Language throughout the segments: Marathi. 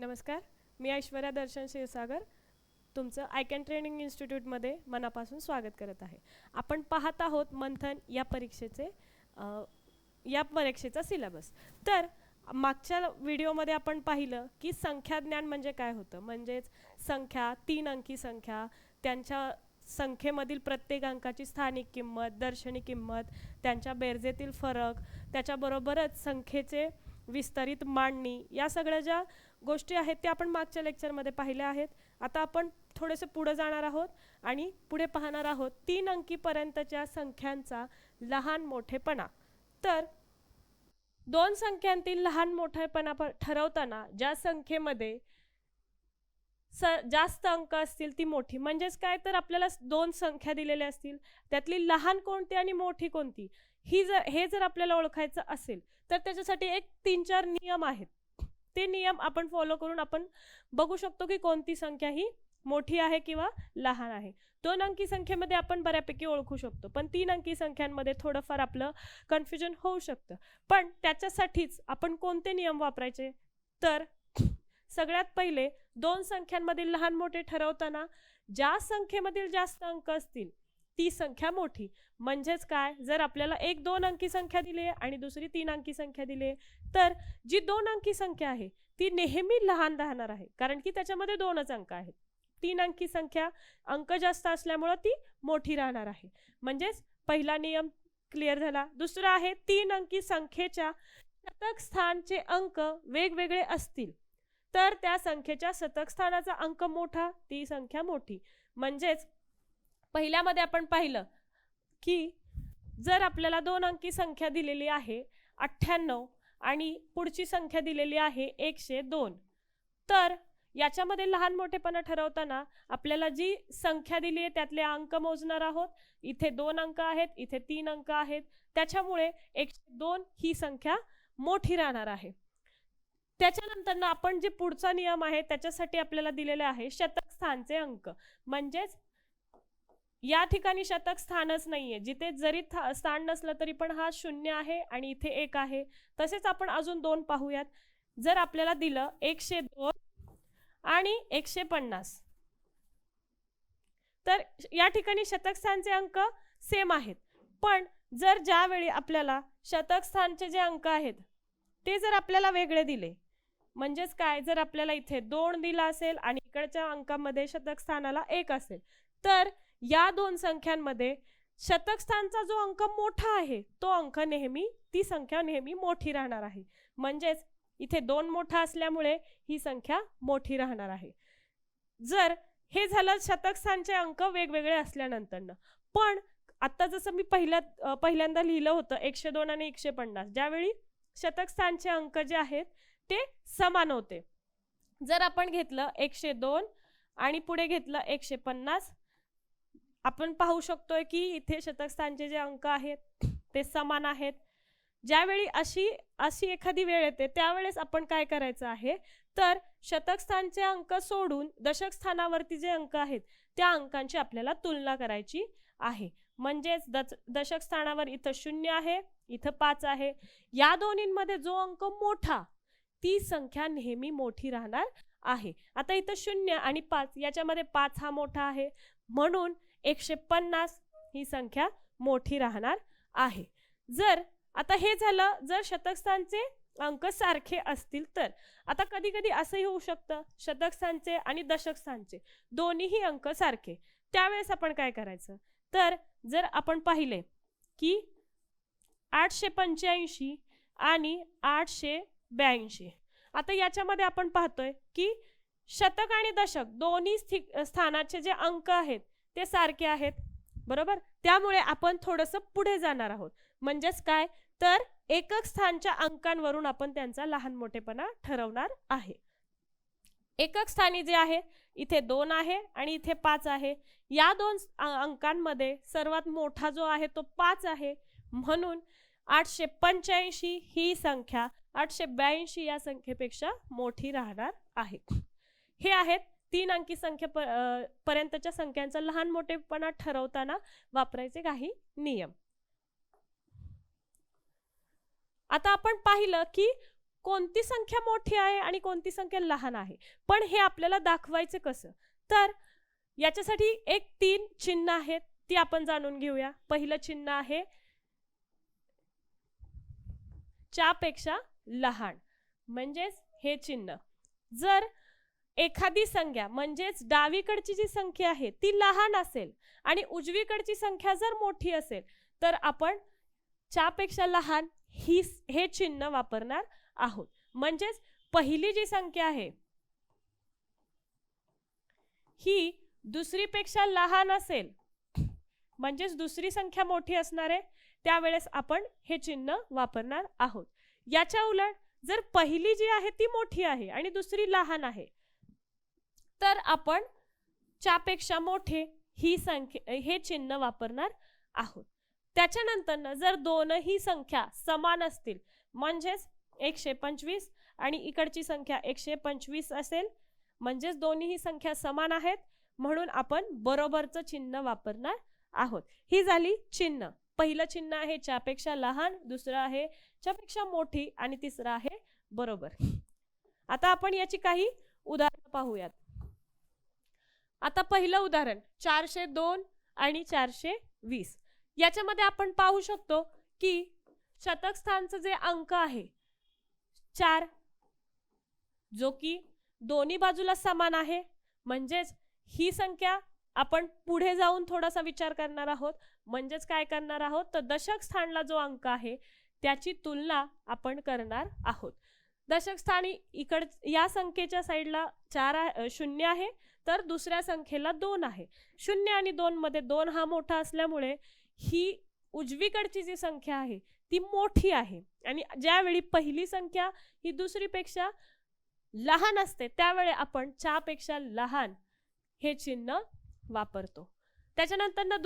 नमस्कार, मी ऐश्वर्या दर्शन क्षीरसागर तुमचं आय कॅन ट्रेनिंग इन्स्टिट्यूटमध्ये मनापासून स्वागत करत आहे. आपण पाहत आहोत मंथन या परीक्षेचा सिलेबस. तर मागच्या व्हिडिओमध्ये आपण पाहिलं की संख्याज्ञान म्हणजे काय होतं, म्हणजेच संख्या, 3 अंकी संख्या, त्यांच्या संख्येमधील प्रत्येक अंकाची स्थानिक किंमत, दर्शनी किंमत, त्यांच्या बेरजेतील फरक, त्याच्याबरोबरच संख्येचे विस्तारित मांडणी, या सगळ्या ज्या गोष्टी आहेत त्या आपण मागच्या लेक्चरमध्ये पाहिल्या आहेत. आता आपण थोडेसे पुढे जाणार आहोत आणि पुढे पाहणार आहोत 3 अंकीपर्यंतच्या संख्यांचा लहान मोठेपणा. तर दोन संख्यांतील लहान मोठेपणा ठरवताना ज्या संख्येमध्ये जास्त अंक असतील ती मोठी, म्हणजेच काय, तर आपल्याला दोन संख्या दिलेल्या असतील, त्यातली लहान कोणती आणि मोठी कोणती हे जर आपल्याला ओळखायचं असेल तर त्याच्यासाठी एक 3-4 नियम आहेत. ते नियम आपण फॉलो करून आपण बघू शकतो की कोणती संख्या ही मोठी आहे किंवा लहान आहे. 2 अंकी संख्येमध्ये आपण बऱ्यापैकी ओळखू शकतो, पण 3 अंकी संख्यांमध्ये थोडंफार आपलं कन्फ्युजन होऊ शकतं. पण त्याच्यासाठीच आपण कोणते नियम वापरायचे, तर सगळ्यात पहिले दोन संख्यांमधील लहान मोठे ठरवताना ज्या संख्येमधील जास्त अंक असतील ती संख्या मोठी. म्हणजेच काय, जर आपल्याला एक 2 अंकी संख्या दिली आहे आणि दुसरी 3 अंकी संख्या दिली आहे, तर जी 2 अंकी संख्या आहे ती नेहमी लहान राहणार आहे, कारण की त्याच्यामध्ये 2च अंक आहेत. 3 अंकी संख्या अंक जास्त असल्यामुळे ती मोठी राहणार आहे. म्हणजेच पहिला नियम क्लिअर झाला. दुसरा आहे 3 अंकी संख्येच्या शतक स्थानचे अंक वेगवेगळे असतील तर त्या संख्येच्या शतक स्थानाचा अंक मोठा, ती संख्या मोठी. म्हणजेच पहिल्यामध्ये आपण पाहिलं की जर आपल्याला 2 अंकी संख्या दिलेली आहे 98 आणि पुढची संख्या दिलेली आहे 102, तर याच्यामध्ये लहान मोठेपणा ठरवताना आपल्याला जी संख्या दिली आहे त्यातले अंक मोजणार आहोत. इथे 2 अंक आहेत, इथे 3 अंक आहेत, त्याच्यामुळे 102 ही संख्या मोठी राहणार आहे. त्याच्यानंतर आपण जे पुढचा नियम आहे त्याच्यासाठी आपल्याला दिलेले आहे शतक स्थानचे अंक. म्हणजेच या ठिकाणी शतक स्थानच नाहीये, जिथे जरी स्थान नसलं तरी पण हा 0 आहे आणि इथे 1 आहे. तसेच आपण अजून 2 पाहूयात. जर आपल्याला दिलं 102 आणि 150, तर या ठिकाणी शतक स्थानचे अंक सेम आहेत. पण जर ज्यावेळी आपल्याला शतक स्थानचे जे अंक आहेत ते जर आपल्याला वेगळे दिले, म्हणजेच काय, जर आपल्याला इथे 2 दिला असेल आणि इकडच्या अंकामध्ये शतक स्थानाला 1 असेल, तर या दोन संख्यांमध्ये शतक स्थानचा जो अंक मोठा आहे तो अंक नेहमी, ती संख्या नेहमी मोठी राहणार आहे. म्हणजेच इथे 2 मोठा असल्यामुळे ही संख्या मोठी राहणार आहे. जर हे झालं शतक स्थानचे अंक वेगवेगळे असल्यानंतर. पण आता जसं मी पहिल्यांदा लिहिलं होतं 102 आणि 150, ज्यावेळी शतक स्थानचे अंक जे आहेत ते समान होते. जर आपण घेतलं 102 आणि पुढे घेतलं 150, आपण पाहू शकतोय की इथे शतक स्थानचे जे अंक आहेत ते समान आहेत. ज्यावेळी अशी एखादी वेळ येते त्यावेळेस आपण काय करायचं आहे, तर शतक स्थानचे अंक सोडून दशक स्थानावरती जे अंक आहेत त्या अंकांची आपल्याला तुलना करायची आहे. म्हणजेच दशक स्थानावर इथं 0 आहे, इथं 5 आहे. या दोन्हींमध्ये जो अंक मोठा ती संख्या नेहमी मोठी राहणार आहे. आता इथं 0 आणि 5 याच्यामध्ये 5 हा मोठा आहे, म्हणून 150 ही संख्या मोठी राहणार आहे. जर आता हे झालं जर शतक स्थानचे अंक सारखे असतील तर. आता कधी कधी असंही होऊ शकतं शतक स्थानचे आणि दशक स्थानचे दोन्हीही अंक सारखे, त्यावेळेस आपण काय करायचं, तर जर आपण पाहिले की 885 आणि 882, आता याच्यामध्ये आपण पाहतोय की शतक आणि दशक दोन्ही स्थानाचे जे अंक आहेत ते सारखे आहेत, बरोबर. त्यामुळे आपण थोडंसं पुढे जाणार आहोत. म्हणजेच काय, तर एकक स्थानच्या अंकांवरून आपण त्यांचा लहान मोठेपणा ठरवणार आहे. एकक स्थानी जे आहे इथे 2 आहे आणि इथे 5 आहे. या 2 अंकांमध्ये सर्वात मोठा जो आहे तो 5 आहे, म्हणून 885 ही संख्या 882 या संख्येपेक्षा मोठी राहणार आहे. हे आहेत 3 अंकी पर्यंतच्या संख्यांचा लहान मोठेपणा ठरवताना वापरायचे काही नियम. आता आपण पाहिलं की कोणती संख्या मोठी आहे आणि कोणती संख्या लहान आहे. पण हे आपल्याला दाखवायचं कसं, तर याच्यासाठी एक 3 चिन्ह आहेत, ती आपण जाणून घेऊया. पहिलं चिन्ह आहे च्यापेक्षा लहान, म्हणजेच हे चिन्ह. जर एखादी संख्या म्हणजेच डावीकडची जी संख्या आहे ती लहान असेल आणि उजवीकडची संख्या जर मोठी असेल तर आपण च्यापेक्षा लहान हे चिन्ह वापरणार आहोत. म्हणजेच पहिली जी संख्या आहे ही दुसरीपेक्षा लहान असेल, म्हणजेच दुसरी संख्या मोठी असणार आहे, त्यावेळेस आपण हे चिन्ह वापरणार आहोत. याच्या उलट जर पहिली जी आहे ती मोठी आहे आणि दुसरी लहान आहे तर आपण च्यापेक्षा मोठे हे चिन्ह वापरणार आहोत. त्याच्यानंतर जर दोनही संख्या समान असतील, म्हणजेच 125 आणि इकडची संख्या 125 असेल, म्हणजेच दोन्ही संख्या समान आहेत, म्हणून आपण बरोबरचं चिन्ह वापरणार आहोत. ही झाली चिन्ह. पहिलं चिन्ह आहे च्यापेक्षा लहान, दुसरं आहे च्यापेक्षा मोठी आणि तिसरं आहे बरोबर. आता आपण याची काही उदाहरणं पाहूयात. आता पहिलं उदाहरण 402 आणि 420. याच्यामध्ये आपण पाहू शकतो की शतक स्थानचं जे अंक आहे 4, जो की दोन्ही बाजूला समान आहे, म्हणजेच ही संख्या आपण पुढे जाऊन थोडासा विचार करणार आहोत. म्हणजेच काय करणार आहोत, तर दशक स्थानला जो अंक आहे त्याची तुलना आपण करणार आहोत. दशक स्थानी या संख्येच्या साईडला 0 आहे, तर दुसऱ्या संख्येला 2 आहे. 0 आणि 2 मध्ये 2 हा मोठा असल्यामुळे ही उजवीकडची जी संख्या आहे ती मोठी आहे, आणि ज्यावेळी पहिली संख्या ही दुसरीपेक्षा लहान असते त्यावेळी आपण च्यापेक्षा लहान हे चिन्ह वापरतो. त्याच्यानंतर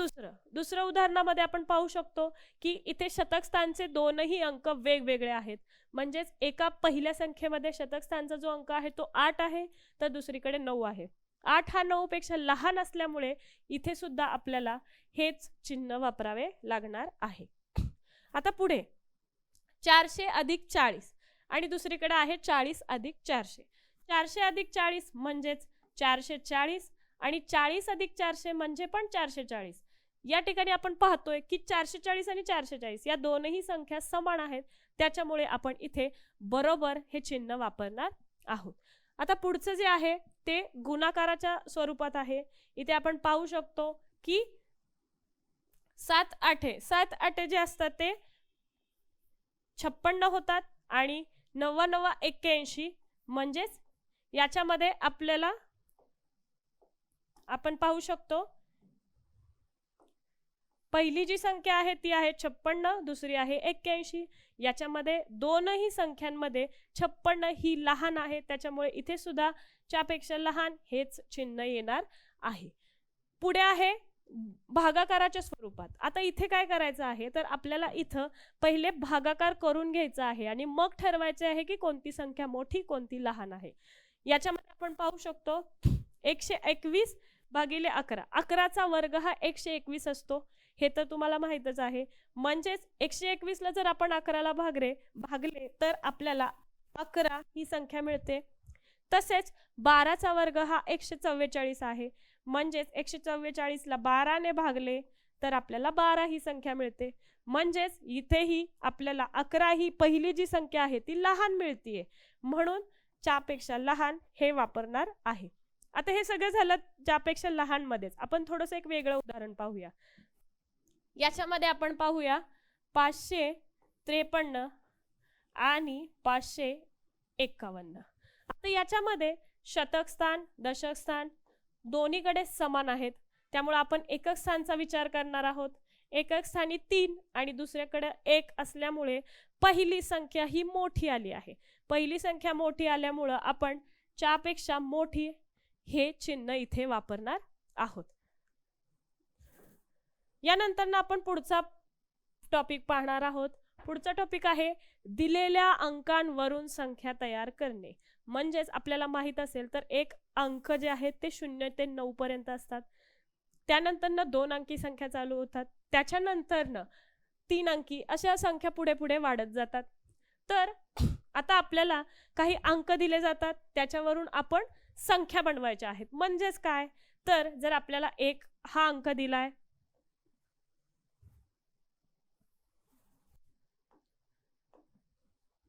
दुसरं उदाहरणामध्ये आपण पाहू शकतो की इथे शतक स्थानचे दोनही अंक वेगवेगळे आहेत. म्हणजेच एका पहिल्या संख्येमध्ये शतक स्थानचा जो अंक आहे तो 8 आहे, तर दुसरीकडे 9 आहे. 8 हा 9 पेक्षा लहान असल्यामुळे इथे सुद्धा आपल्याला हेच चिन्ह वापरावे लागणार आहे. आता पुढे 400 अधिक 40 आणि दुसरीकडे आहे 40 अधिक 400. 400 अधिक 40 म्हणजेच 440 आणि 40 अधिक 400 म्हणजे पण 440. या ठिकाणी आपण पाहतोय की 440 आणि 440 या दोनही संख्या समान आहेत, त्याच्यामुळे आपण इथे बरोबर हे चिन्ह वापरणार आहोत. आता पुढचं जे आहे ते गुणाकाराच्या स्वरूपात आहे. इथे आपण पाहू शकतो की 7 8 जे असतात ते 56 होतात आणि 9 9 81, म्हणजेच याच्यामध्ये आपल्याला आपण पाहू शकतो पहिली जी संख्या आहे ती आहे 56, दुसरी आहे 81. याच्यामध्ये दोनही संख्यांमध्ये 56 ही लहान आहे, त्याच्यामुळे इथे सुद्धा च्यापेक्षा लहान हेच चिन्ह येणार आहे. पुढे आहे भागाकाराच्या स्वरूपात. आता इथे काय करायचं आहे, तर आपल्याला इथं पहिले भागाकार करून घ्यायचा आहे आणि मग ठरवायचे आहे की कोणती संख्या मोठी कोणती लहान आहे. याच्यामध्ये आपण पाहू शकतो 121 भागिले 11. 11चा वर्ग हा 121 असतो, हे तर तुम्हाला माहितच आहे. म्हणजेच 121 ला जर आपण 11ला भागले तर आपल्याला 11 ही संख्या मिळते. तसेच 12चा वर्ग हा 144 आहे, म्हणजेच 144 ला 12 ने भागले तर आपल्याला 12 ही संख्या मिळते. म्हणजेच इथेही आपल्याला 11 ही पहिली जी संख्या आहे ती लहान मिळतीये, म्हणून च्यापेक्षा लहान हे वापरणार आहे. आता हे सगळं झालं ज्यापेक्षा लहान मध्येच. आपण थोडंसं एक वेगळं उदाहरण पाहूया. याच्यामध्ये आपण पाहूया 553 आणि 551. आता याच्यामध्ये शतक स्थान दशक स्थान दोन्हीकडे समान आहेत, त्यामुळे आपण एकक स्थानचा विचार करणार आहोत. एकक स्थानी 3 आणि दुसऱ्याकडे 1 असल्यामुळे पहिली संख्या ही मोठी आली आहे. पहिली संख्या मोठी आल्यामुळे आपण च्यापेक्षा मोठी हे चिन्ह इथे वापरणार आहोत. यानंतर आपण पुढचा टॉपिक पाहणार आहोत. पुढचा टॉपिक आहे दिलेल्या अंकांवरून संख्या तयार करणे. म्हणजेच आपल्याला माहित असेल तर एक अंक जे आहेत ते 0 ते 9 पर्यंत असतात. त्यानंतर 2 अंकी संख्या चालू होतात, त्याच्यानंतर 3 अंकी अशा संख्या पुढे पुढे वाढत जातात. तर आता आपल्याला काही अंक दिले जातात, त्याच्यावरून आपण संख्या बनवायच्या आहेत. म्हणजेच काय, तर जर आपल्याला 1 हा अंक दिलाय,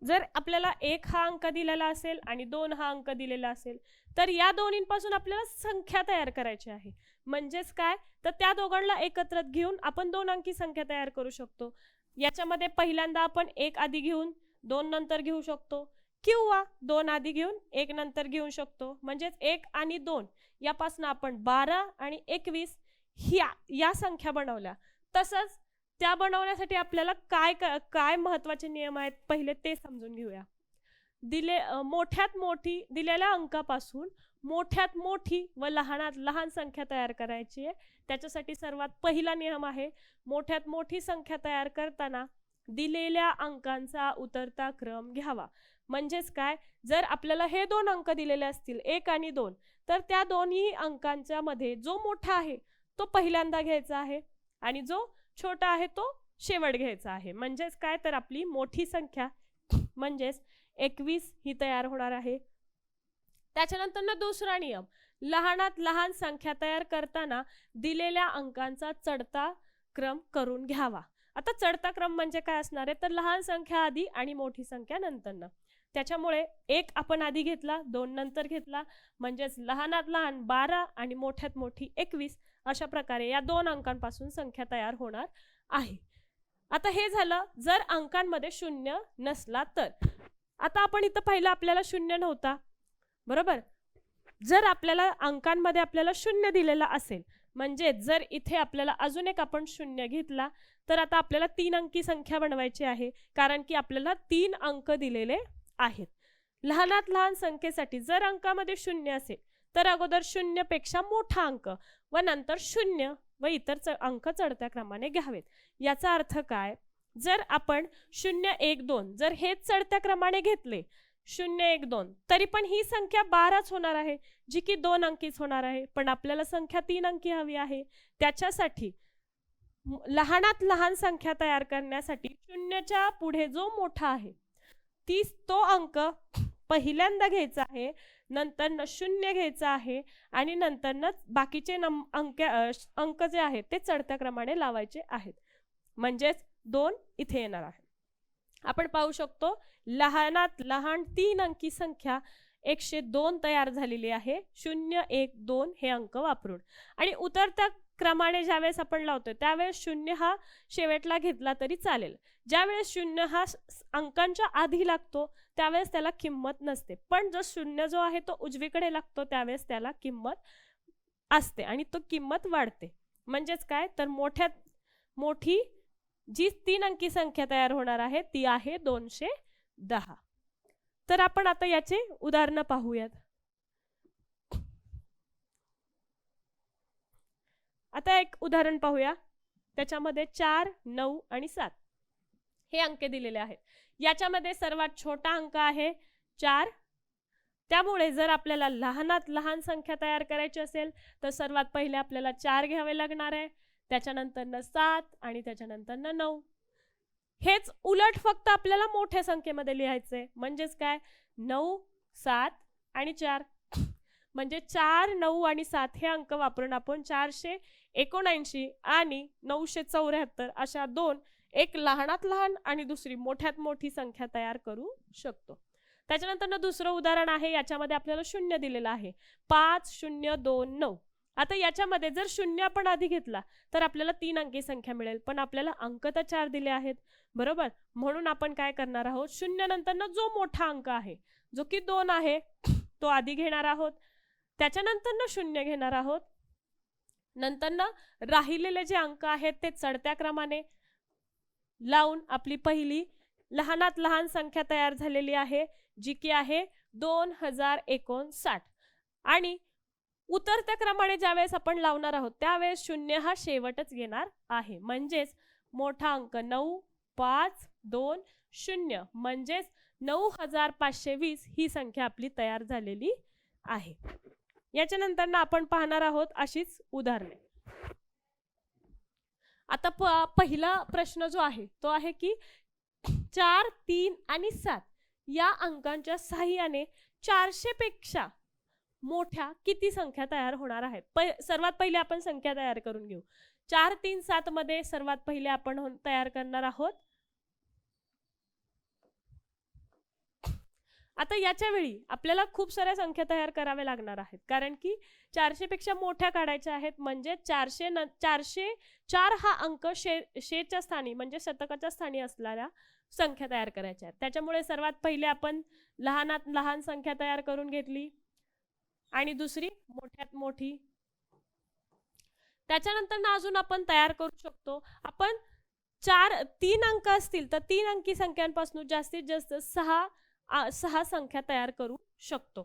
जर आपल्याला 1 हा अंक दिलेला असेल आणि 2 हा अंक दिलेला असेल, तर या दोन्हींपासून आपल्याला संख्या तयार करायची आहे. म्हणजेच काय, तर त्या दोघांना एकत्र घेऊन आपण 2 अंकी संख्या तयार करू शकतो. याच्यामध्ये पहिल्यांदा आपण 1 आधी घेऊन 2 नंतर घेऊ शकतो, किंवा 2 आधी घेऊन 1 नंतर घेऊ शकतो. म्हणजेच 1 आणि 2 यापासून आपण 12 आणि 21 या संख्या बनवल्या. तसंच त्या बनवण्यासाठी आपल्याला काय काय महत्त्वाचे नियम आहेत पहिले ते समजून घेऊया. मोठ्यात मोठी दिलेल्या अंकापासून मोठ्यात मोठी व लहानात लहान संख्या तयार करायची आहे. त्याच्यासाठी सर्वात पहिला नियम आहे, मोठ्यात मोठी संख्या तयार करताना दिलेल्या अंकांचा उतरता क्रम घ्यावा. म्हणजेच काय, जर आपल्याला हे 2 अंक दिलेले असतील 1 आणि 2, तर त्या दोन्ही अंकांच्या मध्ये जो मोठा आहे तो पहिल्यांदा घ्यायचा आहे आणि जो छोटा आहे तो शेवट घ्यायचा आहे. म्हणजेच काय, तर आपली मोठी संख्या म्हणजेच 21 ही तयार होणार आहे. त्याच्यानंतर दुसरा नियम, लहानात लहान संख्या तयार करताना दिलेल्या अंकांचा चढता क्रम करून घ्यावा. आता चढता क्रम म्हणजे काय असणार आहे, तर लहान संख्या आधी आणि मोठी संख्या नंतर. त्याच्यामुळे 1 आपण आधी घेतला, 2 नंतर घेतला, म्हणजेच लहानात लहान 12 आणि मोठ्यात मोठी 21 अशा प्रकारे या 2 अंकांपासून संख्या तयार होणार आहे. आता हे झालं जर अंकांमध्ये 0 नसला तर. आता आपण इथं पहिला आपल्याला 0 नव्हता, बरोबर. जर आपल्याला अंकांमध्ये आपल्याला 0 दिलेला असेल, म्हणजे जर इथे आपल्याला अजून एक आपण 0 घेतला, तर आता आपल्याला 3 अंकी संख्या बनवायची आहे, कारण की आपल्याला 3 अंक दिलेले आहेत. लहानात लहान संख्येसाठी जर अंकामध्ये 0 असेल तर अगोदर 0 पेक्षा मोठा अंक व नंतर 0 व इतर अंक चढत्या क्रमाने घ्यावेत. याचा अर्थ काय, जर आपण 0 1 2 जर हेच चढत्या क्रमाने घेतले 0 1 2, तरी पण ही संख्या 12च होणार आहे, जी की 2 अंकीच होणार आहे. पण आपल्याला संख्या 3 अंकी हवी आहे. त्याच्यासाठी लहानात लहान संख्या तयार करण्यासाठी 0च्या पुढे जो मोठा आहे तो अंक पहिल्यांदा घ्यायचा आहे, नंतर 0 घ्यायचा आहे आणि नंतर बाकीचे अंक जे आहेत ते चढत्या क्रमाने लावायचे आहेत. म्हणजेच 2 इथे येणार आहे. आपण पाहू शकतो लहानात लहान 3 अंकी संख्या 102 तयार झालेली आहे 0 1 2 हे अंक वापरून. आणि उतरत्या क्रमाने ज्यावेळेस आपण लावतोय त्यावेळेस 0 हा शेवटला घेतला तरी चालेल. ज्यावेळेस 0 हा अंकांच्या आधी लागतो त्यावेळेस त्याला किंमत नसते, पण जो 0 जो आहे तो उजवीकडे लागतो त्यावेळेस त्याला किंमत असते आणि तो किंमत वाढते. म्हणजेच काय, तर मोठ्यात मोठी जी 3 अंकी संख्या तयार होणार आहे ती आहे 210. तर आपण आता याचे उदाहरण पाहूयात. आता एक उदाहरण पाहूया. त्याच्यामध्ये 4 9 आणि 7 हे अंक दिलेले आहेत. याच्यामध्ये सर्वात छोटा अंक आहे 4. त्यामुळे जर आपल्याला लहानात लहान संख्या तयार करायची असेल तर सर्वात पहिले आपल्याला 4 घ्यावे लागणार आहे, त्याच्यानंतर 7 आणि त्याच्यानंतर 9. हेच उलट फक्त आपल्याला मोठ्या संख्येमध्ये लिहायचंय. म्हणजेच काय, 9 7 आणि 4. म्हणजे 4 9 आणि 7 हे अंक वापरून आपण 479 आणि 974 अशा 2, एक लहानात लहान आणि दुसरी मोठ्यात मोठी संख्या तयार करू शकतो. त्याच्यानंतर दुसरं उदाहरण आहे. याच्यामध्ये आपल्याला 0 दिलेला आहे 5 0 2 9. आता याच्यामध्ये जर 0 आपण आधी घेतला तर आपल्याला 3 अंकी संख्या मिळेल, पण आपल्याला अंक तर 4 दिले आहेत, बरोबर. म्हणून आपण काय करणार आहोत, 0 नंतर जो मोठा अंक आहे जो की 2 आहे तो आधी घेणार आहोत, त्याच्यानंतर 0 घेणार आहोत, नंतर राहिलेले जे अंक आहेत ते चढत्या क्रमाने लावून आपली पहिली लहानात लहान संख्या तयार झालेली आहे जी की आहे 2059. आणि उतरत्या क्रमाने ज्यावेळेस आपण लावणार आहोत त्यावेळेस 0 हा शेवटच घेणार आहे. म्हणजेच मोठा अंक 9 5 2 0 म्हणजेच 9520 ही संख्या आपली तयार झालेली आहे. याच्यानंतर आपण पाहणार आहोत अशीच उदाहरणे. आता पहिला प्रश्न जो आहे तो आहे की 4, 3 आणि 7 या अंकांच्या साहाय्याने 400 पेक्षा मोठ्या किती संख्या तयार होणार आहेत? सर्वात पहिले आपण संख्या तयार करून घेऊ. 4, 3, 7 मध्ये सर्वात पहिले आपण तयार करणार आहोत. आता याच्या वेळी आपल्याला खूप साऱ्या संख्या तयार कराव्या लागणार आहेत, कारण की 400 पेक्षा मोठ्या काढायच्या आहेत. म्हणजे 404 हा अंक शेच्या स्थानी म्हणजे शतकाच्या स्थानी असणाऱ्या संख्या तयार करायच्या आहेत. त्याच्यामुळे सर्वात पहिले आपण लहानात लहान संख्या तयार करून घेतली आणि दुसरी मोठ्यात मोठी. त्याच्यानंतर ना अजून आपण तयार करू शकतो. आपण 3 अंक असतील तर 3 अंकी संख्यांपासून जास्तीत जास्त 6 संख्या तयार करू शकतो.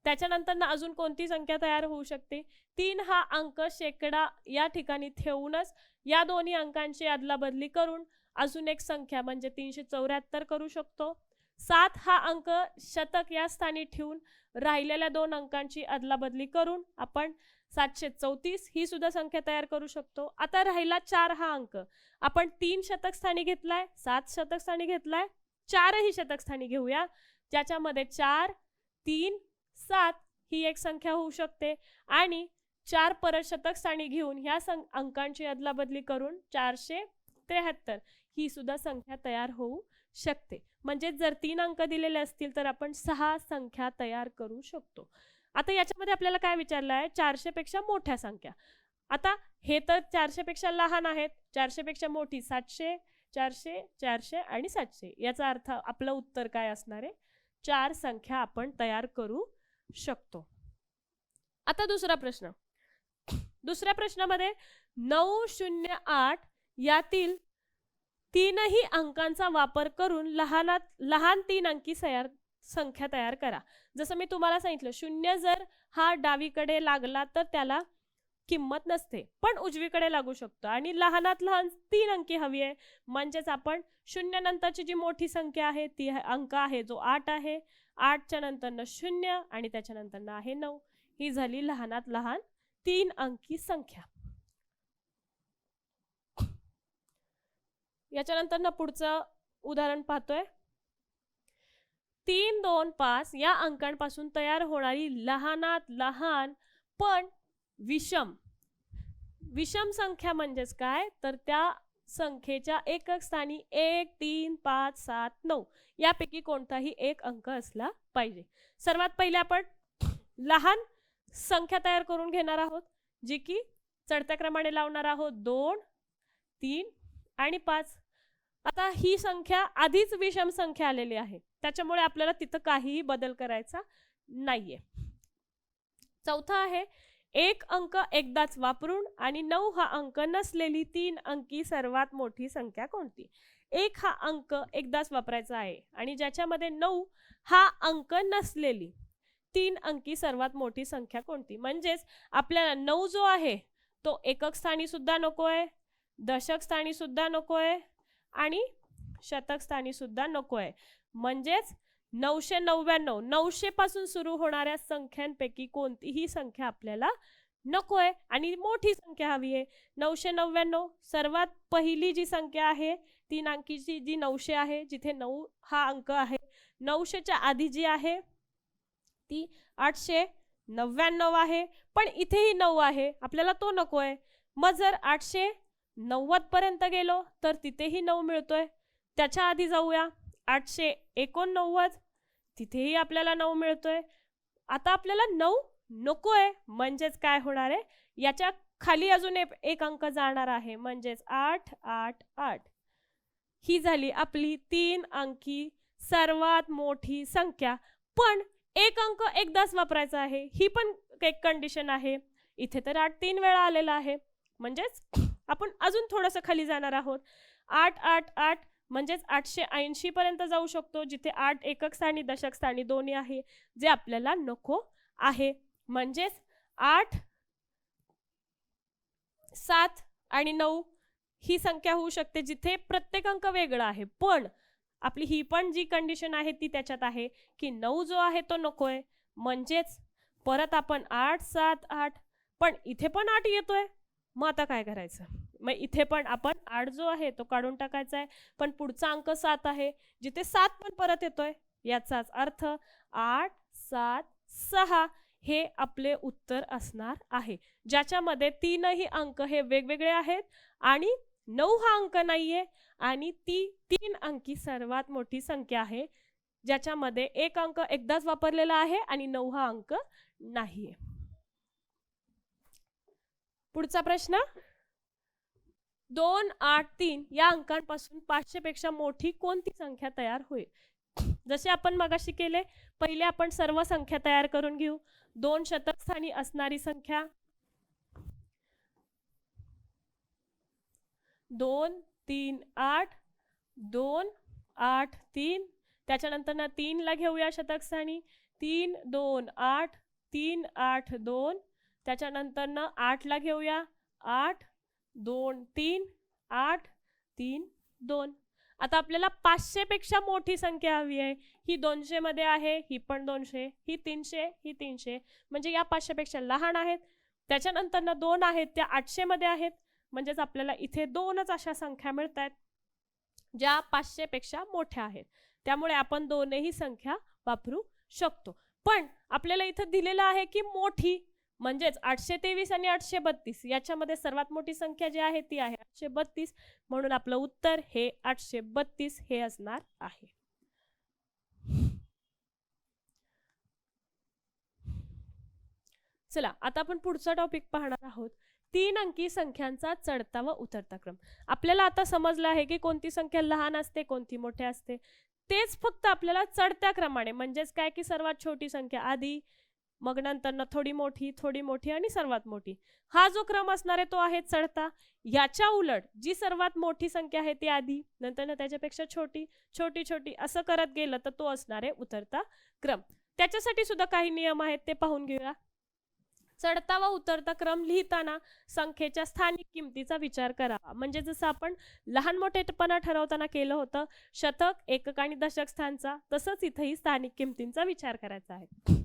त्याच्यानंतर ना अजून कोणती संख्या तयार होऊ शकते? 3 हा अंक शेकडा या ठिकाणी ठेवूनच या दोन्ही अंकांची अदलाबदली करून अजून एक संख्या म्हणजे 374 करू शकतो. 7 हा अंक शतक या स्थानी ठेवून राहिलेल्या 2 अंकांची अदलाबदली करून आपण 734 ही सुद्धा संख्या तयार करू शकतो. आता राहिला 4 हा अंक. आपण 3 शतक स्थानी घेतलाय, 7 शतक स्थानी घेतलाय, 4 ही शतक स्थानी घेऊया, ज्याच्यामध्ये 4, 3, 7 ही एक संख्या होऊ शकते आणि 4 परत शतक स्थानी घेऊन ह्या अंकांची अदलाबदली करून 473 ही सुद्धा संख्या तयार होऊ शकते. म्हणजे जर 3 अंक दिलेले असतील तर आपण 6 संख्या तयार करू शकतो. आता याच्यामध्ये आपल्याला काय विचारलं आहे? 400 पेक्षा मोठ्या संख्या. आता हे तर 400 पेक्षा लहान आहेत, 400 पेक्षा मोठी 700, 400, 400 आणि 700. याचा अर्थ आपलं उत्तर काय असणार आहे? 4 संख्या आपण तयार करू शकतो. आता दुसरा प्रश्न. दुसऱ्या प्रश्नामध्ये 908 यातील 3ही अंकांचा वापर करून लहान 3 अंकी संख्या तयार करा. जसं मी तुम्हाला सांगितलं, 0 जर हा डावीकडे लागला तर त्याला किंमत नसते, पण उजवीकडे लागू शकतो आणि लहानात लहान 3 अंकी हवी आहे. म्हणजेच आपण 0 नंतरची जी मोठी संख्या आहे ती अंक आहे जो 8 आहे. 8च्या नंतर 0 आणि त्याच्यानंतर आहे 9. ही झाली लहानात लहान 3 अंकी संख्या. याच्यानंतर पुढचं उदाहरण पाहतोय. 3, 2, 5 या अंकांपासून तयार होणारी लहानात लहान पण विषम संख्या म्हणजेच काय? तर त्या संख्येच्या एकक स्थानी 1, 3, 5, 7, 9 यापैकी कोणताही एक अंक असला पाहिजे. सर्वात पहिले आपण लहान संख्या तयार करून घेणार आहोत, जी की चढत्या क्रमाने लावणार आहोत. 2, 3 आणि 5. आता ही संख्या आधीच विषम संख्या आलेली आहे, त्याच्यामुळे आपल्याला तिथं काहीही बदल करायचा नाहीये. चौथा आहे, एक अंक एकदाच वापरून आणि 9 हा अंक नसलेली 3 अंकी सर्वात मोठी संख्या कोणती? 1 हा अंक एकदाच वापरायचा आहे आणि ज्याच्यामध्ये 9 हा अंक नसलेली 3 अंकी सर्वात मोठी संख्या कोणती? म्हणजेच आपल्याला 9 जो आहे तो एकक स्थानी सुद्धा नकोय, दशक स्थानी सुद्धा नकोय आणि शतक स्थानी सुद्धा नकोय. म्हणजेच 999 900 पासून सुरू होणाऱ्या संख्यांपैकी कोणतीही संख्या आपल्याला नकोय आणि मोठी संख्या हवी आहे. 999 सर्वात पहिली जी संख्या आहे 3 अंकीची जी 900 आहे, जिथे 9 हा अंक आहे. 900च्या आधी जी आहे ती 899 आहे, पण इथेही 9 आहे, आपल्याला तो नकोय. मग जर 890 पर्यंत गेलो तर तिथेही 9 मिळतोय. त्याच्या आधी जाऊया 889, तिथेही आपल्याला 9 मिळतोय. आता आपल्याला 9 नकोय, म्हणजेच काय होणार आहे? याच्या खाली अजून एक अंक जाणार आहे, म्हणजेच 888. ही झाली आपली 3 अंकी सर्वात मोठी संख्या. पण एक अंक एकदाच वापरायचा आहे, ही पण एक कंडिशन आहे. इथे तर 8 3 वेळा आलेला आहे, म्हणजेच आपण अजून थोडंसं खाली जाणार आहोत. 888 म्हणजेच 880 पर्यंत जाऊ शकतो, जिथे 8 एकक स्थानी दशक स्थानी दोन्ही आहे, जे आपल्याला नको आहे. म्हणजेच 8, 7 आणि 9 ही संख्या होऊ शकते, जिथे प्रत्येक अंक वेगळा आहे. पण आपली ही पण जी कंडिशन आहे ती त्याच्यात आहे की 9 जो आहे तो नकोय. म्हणजेच परत आपण 8, 7, 8, पण इथे पण 8 येतोय. मग आता काय करायचं? मग इथे पण आपण 8 जो आहे तो काढून टाकायचा आहे, पण पुढचा अंक 7 आहे, जिथे 7 पण परत येतोय, याचाच अर्थ 8 7 6 हे आपले उत्तर असणार आहे, ज्याच्यामध्ये तीनही अंक हे वेगवेगळे आहेत आणि 9 हा अंक नाहीये आणि ती 3 अंकी सर्वात मोठी संख्या आहे, ज्याच्यामध्ये एक अंक एकदाच वापरलेला आहे आणि 9 हा अंक नाहीये. पुढचा प्रश्न, 2 8 3 या अंकांपासून 500 पेक्षा मोठी कोणती संख्या तयार होईल? जसे आपण मगाशी केले, पहिले आपण सर्व संख्या तयार करून घेऊ. 2 शतक स्थानी असणारी संख्या 2 3 8 2 8 3, त्याच्यानंतर ना 3 ला घेऊया शतक स्थानी, 3 2 8 3 8 2, त्याच्यानंतर ना 8 ला घेऊया, 8 2 3 8 3 2. आता आपल्याला 500 पेक्षा मोठी संख्या हवी आहे. ही 200 मध्ये आहे, ही पण 200, ही 300, ही 300, म्हणजे या 500 पेक्षा लहान आहेत. त्याच्यानंतर ना 2 आहेत, त्या 800 मध्ये आहेत, म्हणजेच आपल्याला इथे 2च अशा संख्या मिळत आहेत ज्या 500 पेक्षा मोठ्या आहेत. त्यामुळे आपण दोनही संख्या वापरू शकतो. पण आपल्याला इथं दिलेलं आहे की मोठी, म्हणजेच 823 आणि 832 याच्यामध्ये सर्वात मोठी संख्या जी आहे ती आहे 832, म्हणून आपलं उत्तर हे 832 हे असणार आहे. चला आता आपण पुढचा टॉपिक पाहणार आहोत, 3 अंकी संख्यांचा चढता व उतरता क्रम. आपल्याला आता समजलं आहे की कोणती संख्या लहान असते, कोणती मोठी असते. तेच फक्त आपल्याला चढत्या क्रमाने, म्हणजेच काय की सर्वात छोटी संख्या आधी, मग नंतर थोडी मोठी आणि सर्वात मोठी, हा जो क्रम असणार आहे तो आहे चढता. याच्या उलट जी सर्वात मोठी संख्या आहे ती आधी, नंतर त्याच्यापेक्षा छोटी छोटी छोटी असं करत गेलं तर तो असणार आहे उतरता क्रम. त्याच्यासाठी सुद्धा काही नियम आहेत, ते पाहून घेऊया. चढता व उतरता क्रम लिहिताना संख्येच्या स्थानिक किमतीचा विचार करावा. म्हणजे जसं आपण लहान मोठेपणा ठरवताना केलं होतं शतक, एकक आणि दशक स्थानचा, तसंच इथेही स्थानिक किमतींचा विचार करायचा आहे.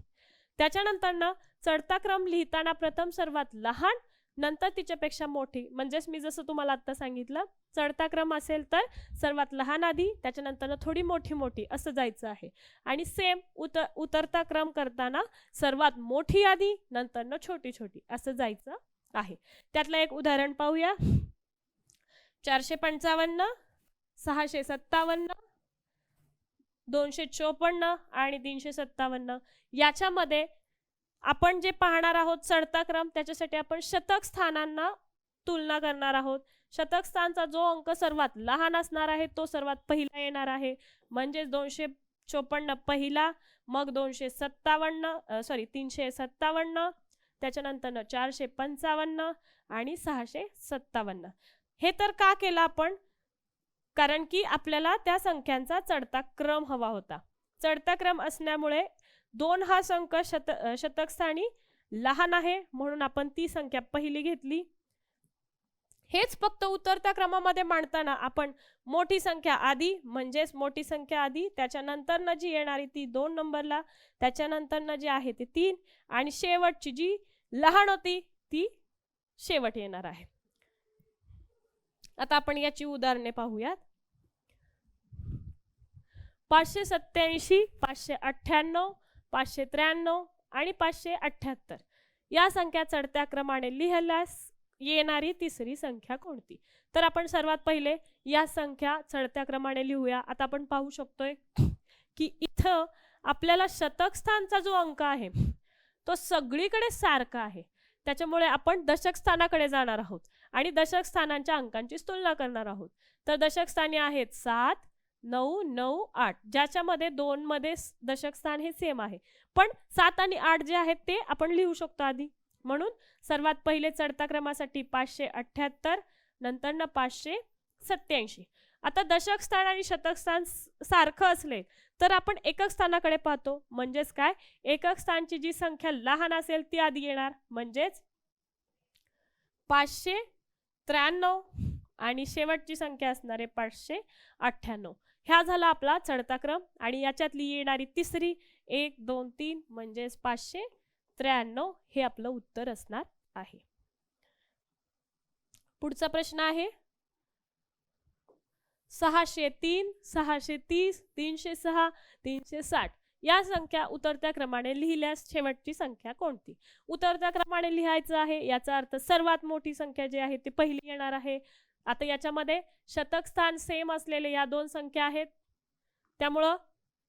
त्याच्यानंतर चढता क्रम लिहिताना प्रथम सर्वात लहान, नंतर तिच्यापेक्षा मोठी, म्हणजेच मी जसं तुम्हाला आता सांगितलं, चढता क्रम असेल तर सर्वात लहान आधी, त्याच्यानंतर थोडी मोठी असं जायचं आहे. आणि सेम उतरता क्रम करताना सर्वात मोठी आधी, नंतर छोटी असं जायचं आहे. त्यातलं एक उदाहरण पाहूया. 455, 657, 254 आणि 357 याच्यामध्ये आपण जे पाहणार आहोत चढता क्रम, त्याच्यासाठी आपण शतक स्थानांना तुलना करणार आहोत. शतक स्थानचा जो अंक सर्वात लहान असणार आहे तो सर्वात पहिला येणार आहे, म्हणजे 254 पहिला, मग 357, त्याच्यानंतर 455 आणि 657. हे तर का केलं आपण? कारण की आपल्याला त्या संख्यांचा चढता क्रम हवा होता. चढता क्रम असल्यामुळे 2 हा संख शतक स्थानी लहान आहे, म्हणून आपण ती संख्या पहिली घेतली. हेच फक्त उतरत्या क्रमामध्ये मांडताना आपण मोठी संख्या आधी, म्हणजेच मोठी संख्या आधी, त्याच्यानंतर जी येणारी ती 2 नंबरला, त्याच्यानंतर जी आहे ती 3, आणि शेवटची जी लहान होती ती शेवट येणार आहे. आता आपण याची उदाहरणे पाहूयात. 587, 598, 593 आणि 578 या संख्या चढत्या क्रमाने लिहिल्यास येणारी तिसरी संख्या कोणती? तर आपण सर्वात पहिले या संख्या चढत्या क्रमाने लिहूया. आता आपण पाहू शकतोय की इथं आपल्याला शतक स्थानचा जो अंक आहे तो सगळीकडे सारखा आहे, त्याच्यामुळे आपण दशक स्थानाकडे जाणार आहोत आणि दशक स्थानांच्या अंकांची तुलना करणार आहोत. तर दशक स्थानी आहेत 7 9 9 8, ज्याच्यामध्ये 2 मध्ये दशक स्थान हे सेम आहे, पण 7 आणि 8 जे आहेत ते आपण लिहू शकतो आधी. म्हणून सर्वात पहिले चढता क्रमासाठी 578, नंतर 587. आता दशक स्थान आणि शतक स्थान सारखं असले तर आपण एकक स्थानाकडे पाहतो, म्हणजेच काय, एकक स्थानची जी संख्या लहान असेल ती आधी येणार, म्हणजेच 593 आणि शेवटची संख्या असणार आहे 598. ह्या झाला आपला चढता क्रम आणि याच्यातली येणारी तिसरी 1 2 3 म्हणजेच 593 हे आपलं उत्तर असणार आहे. पुढचा प्रश्न आहे 603, 630, 306, 360 या संख्या उतरत्या क्रमाने लिहिल्यास शेवटची संख्या कोणती? उतरत्या क्रमाने लिहायचं आहे, याचा अर्थ सर्वात मोठी संख्या जी आहे ती पहिली येणार आहे. आता याच्यामध्ये शतक स्थान सेम असलेले या दोन संख्या आहेत, त्यामुळं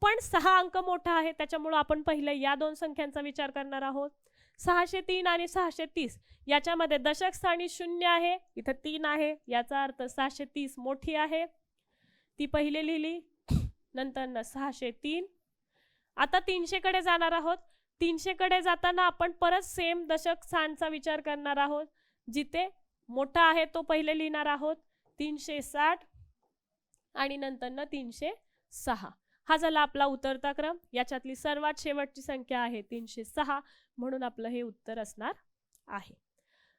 पण 6 अंक मोठा आहे, त्याच्यामुळं आपण पहिले या दोन संख्यांचा विचार करणार आहोत. 603 आणि 630 याच्यामध्ये दशक स्थानी 0 आहे, इथं 3 आहे, याचा अर्थ 630 मोठी आहे, ती पहिले लिहिली. नंतर 603. आता 300 कडे जाणार आहोत. 300 कडे जाताना आपण परत सेम दशक स्थानचा विचार करणार आहोत, जिथे मोठा आहे तो पहिले लिहिणार आहोत. 360 आणि नंतर 306. हा झाला आपला उतरता क्रम. याच्यातली सर्वात शेवटची संख्या आहे 306, म्हणून आपलं हे उत्तर असणार आहे.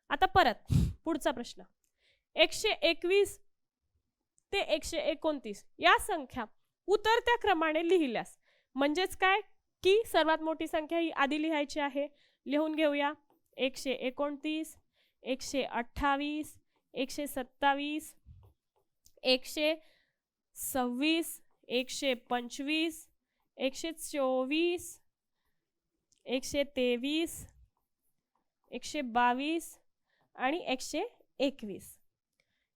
आता परत पुढचा प्रश्न 121 ते 129 या संख्या उतरत्या क्रमाने लिहिल्यास, म्हणजेच काय की सर्वात मोठी संख्या ही आधी लिहायची आहे. लिहून घेऊया. 129, 128, 127, 126, 125, 124, 123, 122 आणि 121.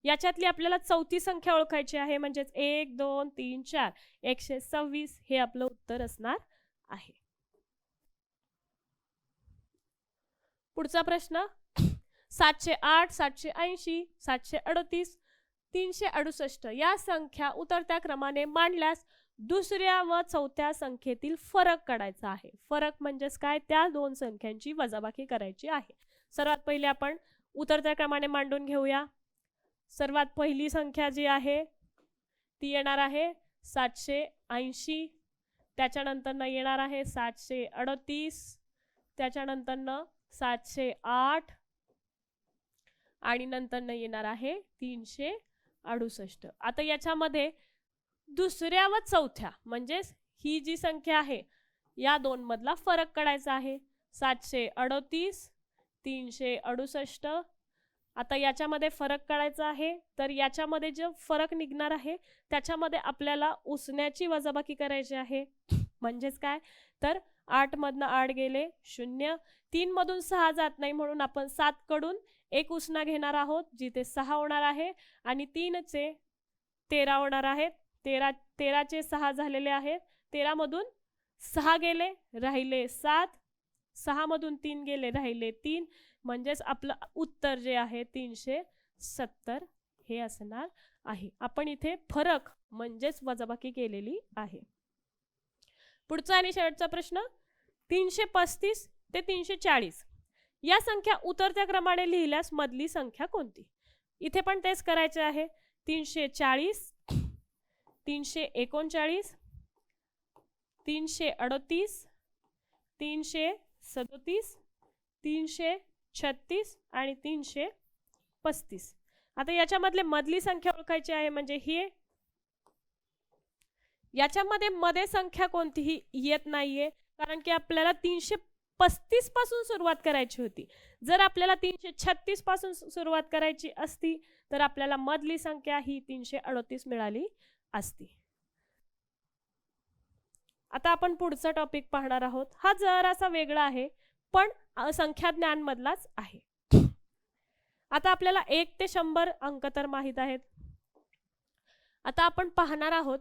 याच्यातली आपल्याला चौथी संख्या ओळखायची आहे, म्हणजेच 1 2 3 4 126 हे आपलं उत्तर असणार आहे. पुढचा प्रश्न 708, 780, 738, 368 या संख्या उतरत्या क्रमाने मांडल्यास दुसऱ्या व चौथ्या संख्येतील फरक काढायचा आहे. फरक म्हणजेच काय, त्या दोन संख्यांची वजाबाकी करायची आहे. सर्वात पहिले आपण उतरत्या क्रमाने मांडून घेऊया. सर्वात पहिली संख्या जी आहे ती येणार आहे 780, त्याच्यानंतर येणार आहे 738, त्याच्यानंतर 708 आणि नंतर येणार आहे 368. आता याच्यामध्ये दुसऱ्या व चौथ्या म्हणजेच ही जी संख्या आहे या दोन मधला फरक काढायचा आहे. 738, 368. आता याच्यामध्ये फरक काढायचा आहे, तर याच्यामध्ये जो फरक निघणार आहे त्याच्यामध्ये आपल्याला उसण्याची वजाबाकी करायची आहे. म्हणजेच काय, तर 8 मधनं 8 गेले 0, 3 मधून 6 जात नाही, म्हणून आपण 7 कडून एक उसना घेणार आहोत, जिथे 6 होणार आहे, आणि 3 चे 13 होणार आहेत. 13 चे 6 झालेले आहेत. 13 मधून 6 गेले राहिले 7, 6 मधून 3 गेले राहिले 3, म्हणजेच आपलं उत्तर जे आहे 370 हे असणार आहे. आपण इथे फरक म्हणजेच वजाबाकी केलेली आहे. पुढचा आणि शेवटचा प्रश्न 335 ते 340 या संख्या उतरत्या क्रमाने लिहिल्यास मधली संख्या कोणती? इथे पण तेच करायचे आहे. 340, 339, 338, 337, 336 आणि 335. आता याच्यामधले मधली संख्या ओळखायची आहे, म्हणजे ही. याच्यामध्ये मध्ये संख्या कोणतीही येत नाहीये, कारण की आपल्याला 335 पासून सुरुवात करायची होती. जर आपल्याला 336 पासून सुरुवात करायची असती तर आपल्याला मधली संख्या ही 338 मिळाली असती. आता आपण पुढचा टॉपिक पाहणार आहोत. हा जरासा वेगळा आहे, पण संख्या ज्ञान मधलाच आहे. आता आपल्याला 1 ते 100 अंक तर माहित आहेत. आता आपण पाहणार आहोत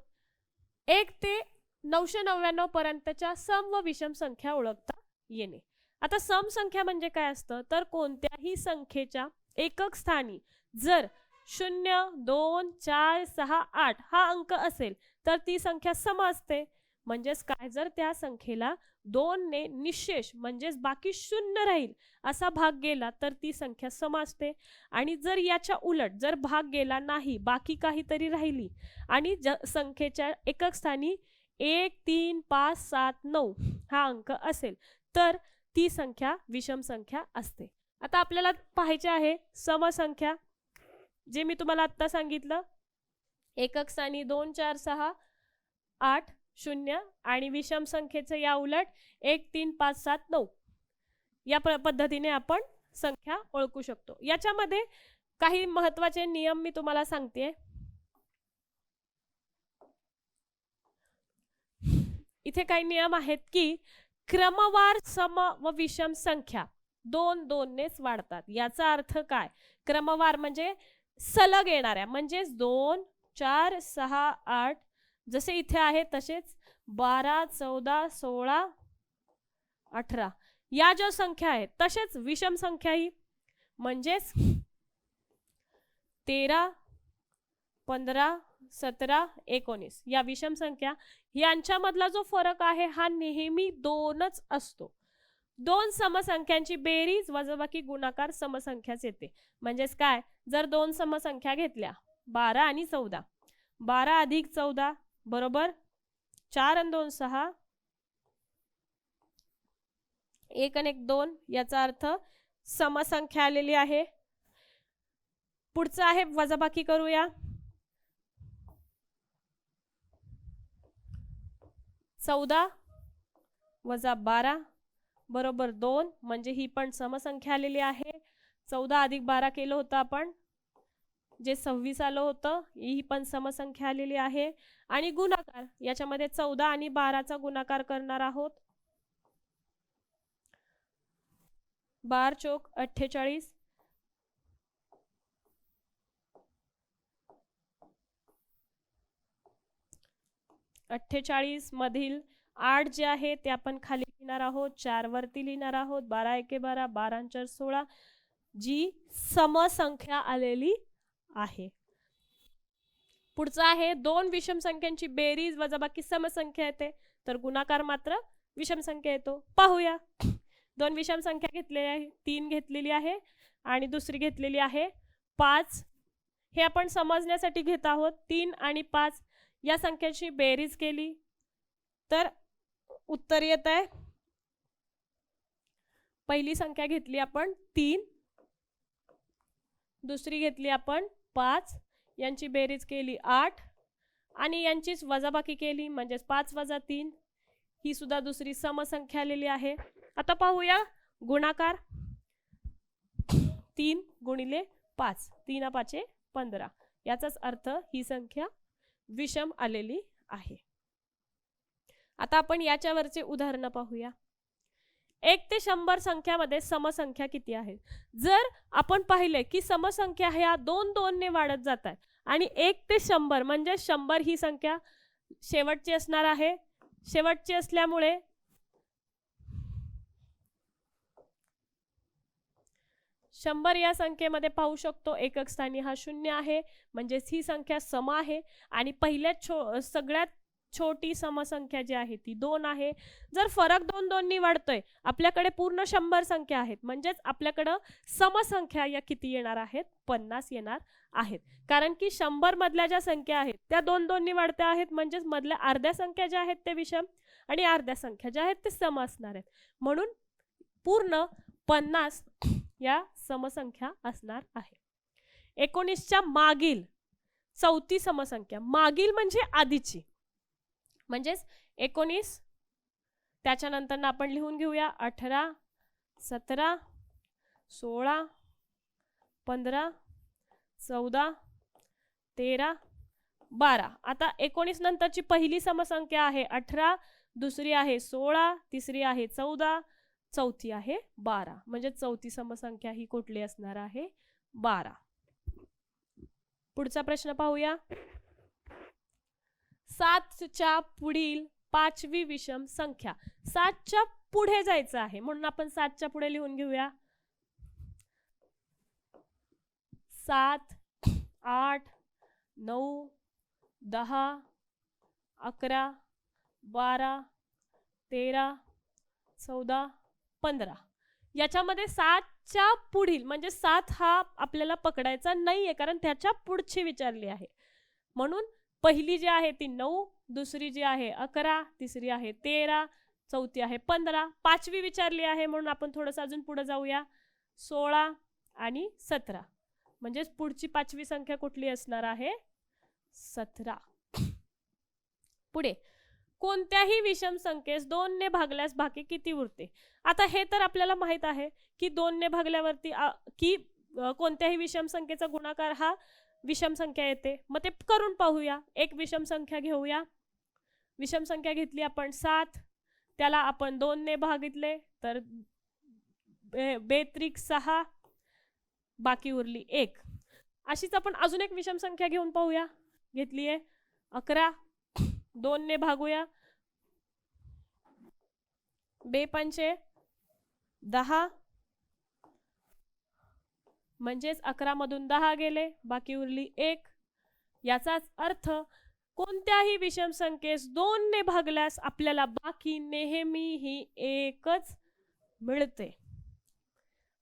1 ते 999 पर्यंतच्या सम व विषम संख्या ओळखता येणे. आता सम संख्या म्हणजे काय असतं, तर कोणत्याही संख्येच्या एकक स्थानी जर 0, 2, 4, 6, 8 हा अंक असेल तर ती संख्या सम असते. म्हणजेच काय, जर त्या संख्येला 2 ने निशेष म्हणजेच बाकी 0 राहील असा भाग गेला तर ती संख्या सम असते. आणि जर याच्या उलट जर भाग गेला नाही, बाकी काहीतरी राहिली आणि संख्येच्या एकक स्थानी 1, 3, 5, 7, 9 हा अंक असेल तर ती संख्या विषम संख्या असते. आता आपल्याला पाहायचे आहे समसंख्या, जे मी तुम्हाला आता सांगितलं. एकक स्थानी 2, 4, 6, 8, 0 आणि विषम संख्येचे या उलट 1, 3, 5, 7, 9 या पद्धतीने आपण संख्या ओळखू शकतो. याच्यामध्ये काही महत्वाचे नियम मी तुम्हाला सांगते. इथे काही नियम आहेत की क्रमवार सम व विषम संख्या 2-2 नेच वाढतात. याचा अर्थ काय? क्रमवार म्हणजे सलग येणाऱ्या, म्हणजे 2 4 6 8 जसे इथे आहे तसेच 12 14 16 18 या ज्या संख्या आहेत तसेच विषम संख्या ही म्हणजेच 13 15 17 19 या विषम संख्या यांच्यामधला जो फरक आहे हा नेहमी 2च असतो. 2 समसंख्यांची बेरीज वजाबाकी गुणाकार समसंख्याच येते. म्हणजेच काय, जर 2 समसंख्या घेतल्या 12 आणि 14, 12 अधिक 14 बरोबर 4 आणि 2 6, 1 आणि 1 2, याचा अर्थ समसंख्या आलेली आहे. पुढचं आहे वजाबाकी करूया. 14 वजा 12 बरोबर 2, म्हणजे ही पण समसंख्या आलेली आहे. 14 अधिक 12 केलं होतं आपण, जे 26 आलं होतं, ही पण समसंख्या आलेली आहे. आणि गुणाकार याच्यामध्ये 14 आणि 12चा गुणाकार करणार आहोत. 12 चौक 48, 48 मधील 8 जे आहे ते आपण खाली लिहिणार आहोत, 4 वरती लिहिणार आहोत. 12 एके 12, 12 आणि 4 16, जी समसंख्या आलेली आहे. पुढचा आहे 2 विषम संख्यांची बेरीज वजाबाकी समसंख्या येते, तर गुणाकार मात्र विषम संख्या येतो. पाहूया. 2 विषम संख्या घेतलेली आहे, 3 घेतलेली आहे आणि दुसरी घेतलेली आहे 5. हे आपण समजण्यासाठी घेत आहोत. 3 आणि 5 या संख्यांची बेरीज केली तर उत्तर येत आहे. पहिली संख्या घेतली आपण 3, दुसरी घेतली आपण 5, यांची बेरीज केली 8 आणि यांचीच वजाबाकी केली म्हणजे 5 वजा 3, ही सुद्धा दुसरी समसंख्या आलेली आहे. आता पाहूया गुणाकार. 3 गुणिले 5, 3 5 15, याचाच अर्थ ही संख्या विषम आलेली आहे. आता आपण याच्यावरचे उदाहरण पाहूया. 1 ते 100 संख्यामध्ये समसंख्या किती आहेत? जर आपण पाहिले की समसंख्या ह्या 2-2 ने वाढत जातात आणि 1 ते 100 म्हणजे 100 ही संख्या शेवटची असणार आहे. शेवटची असल्यामुळे 100 या संख्येमध्ये पाहू शकतो एकक स्थानी हा 0 आहे, म्हणजे ही संख्या सम आहे. आणि पहिल्या सगळ्यात छोटी समसंख्या जी आहे ती 2 आहे. जर फरक 2-2 नी वाढतोय, आपल्याकडे पूर्ण 100 संख्या आहेत, म्हणजेच आपल्याकडे समसंख्या या किती येणार आहेत? 50 येणार आहेत. कारण की 100 मधल्या ज्या संख्या आहेत त्या 2-2 नी वाढत्या आहेत, म्हणजेच मधल्या अर्ध्या संख्या ज्या आहेत ते विषम आणि अर्ध्या संख्या ज्या आहेत ते सम असणार आहेत. म्हणून पूर्ण 50 या समसंख्या असणार आहे. 19च्या मागील चौथी समसंख्या, मागील म्हणजे आधीची, म्हणजेच 19 त्याच्यानंतर आपण लिहून घेऊया 18 17 16 15 14 13 12. आता 19 नंतरची पहिली समसंख्या आहे 18, दुसरी आहे 16, तिसरी आहे 14, चौथी आहे 12, म्हणजे चौथी समसंख्या ही कुठली असणार आहे? 12. पुढचा प्रश्न पाहूया. 7च्या पुढील 5वी विषम संख्या. 7च्या पुढे जायचं आहे म्हणून आपण 7च्या पुढे लिहून घेऊया. 7 8 9 10 11 12 13 14 15. याच्यामध्ये 7च्या पुढील म्हणजे 7 हा आपल्याला पकडायचा नाहीये, कारण त्याच्या पुढची विचारली आहे. म्हणून पहिली जी आहे ती 9, दुसरी जी आहे 11, तिसरी आहे 13, चौथी आहे 15, पाचवी विचारली आहे म्हणून आपण थोडंसं अजून पुढे जाऊया. 16 आणि 17, म्हणजे पुढची पाचवी संख्या कुठली असणार आहे? 17. पुढे कोणत्याही विषम संख्येस 2 ने भागल्यास बाकी किती उरते? आता हे तर आपल्याला माहित आहे की 2 ने भागल्यावरती की कोणत्याही विषम संख्येचा गुणाकार हा विषम संख्या येते. मग ते करून पाहूया. एक विषम संख्या घेऊया. विषम संख्या घेतली आपण 7, त्याला आपण 2 ने भागितले तर 6, बाकी उरली 1. अशीच आपण अजून एक विषम संख्या घेऊन पाहूया. घेतली आहे 11, 2 ने भागूया. 2×5 10, म्हणजेच 11 मधून 10 गेले, बाकी उरली 1. याचाच अर्थ कोणत्याही विषम संख्येस 2 ने भागल्यास आपल्याला बाकी नेहमी ही 1च मिळते.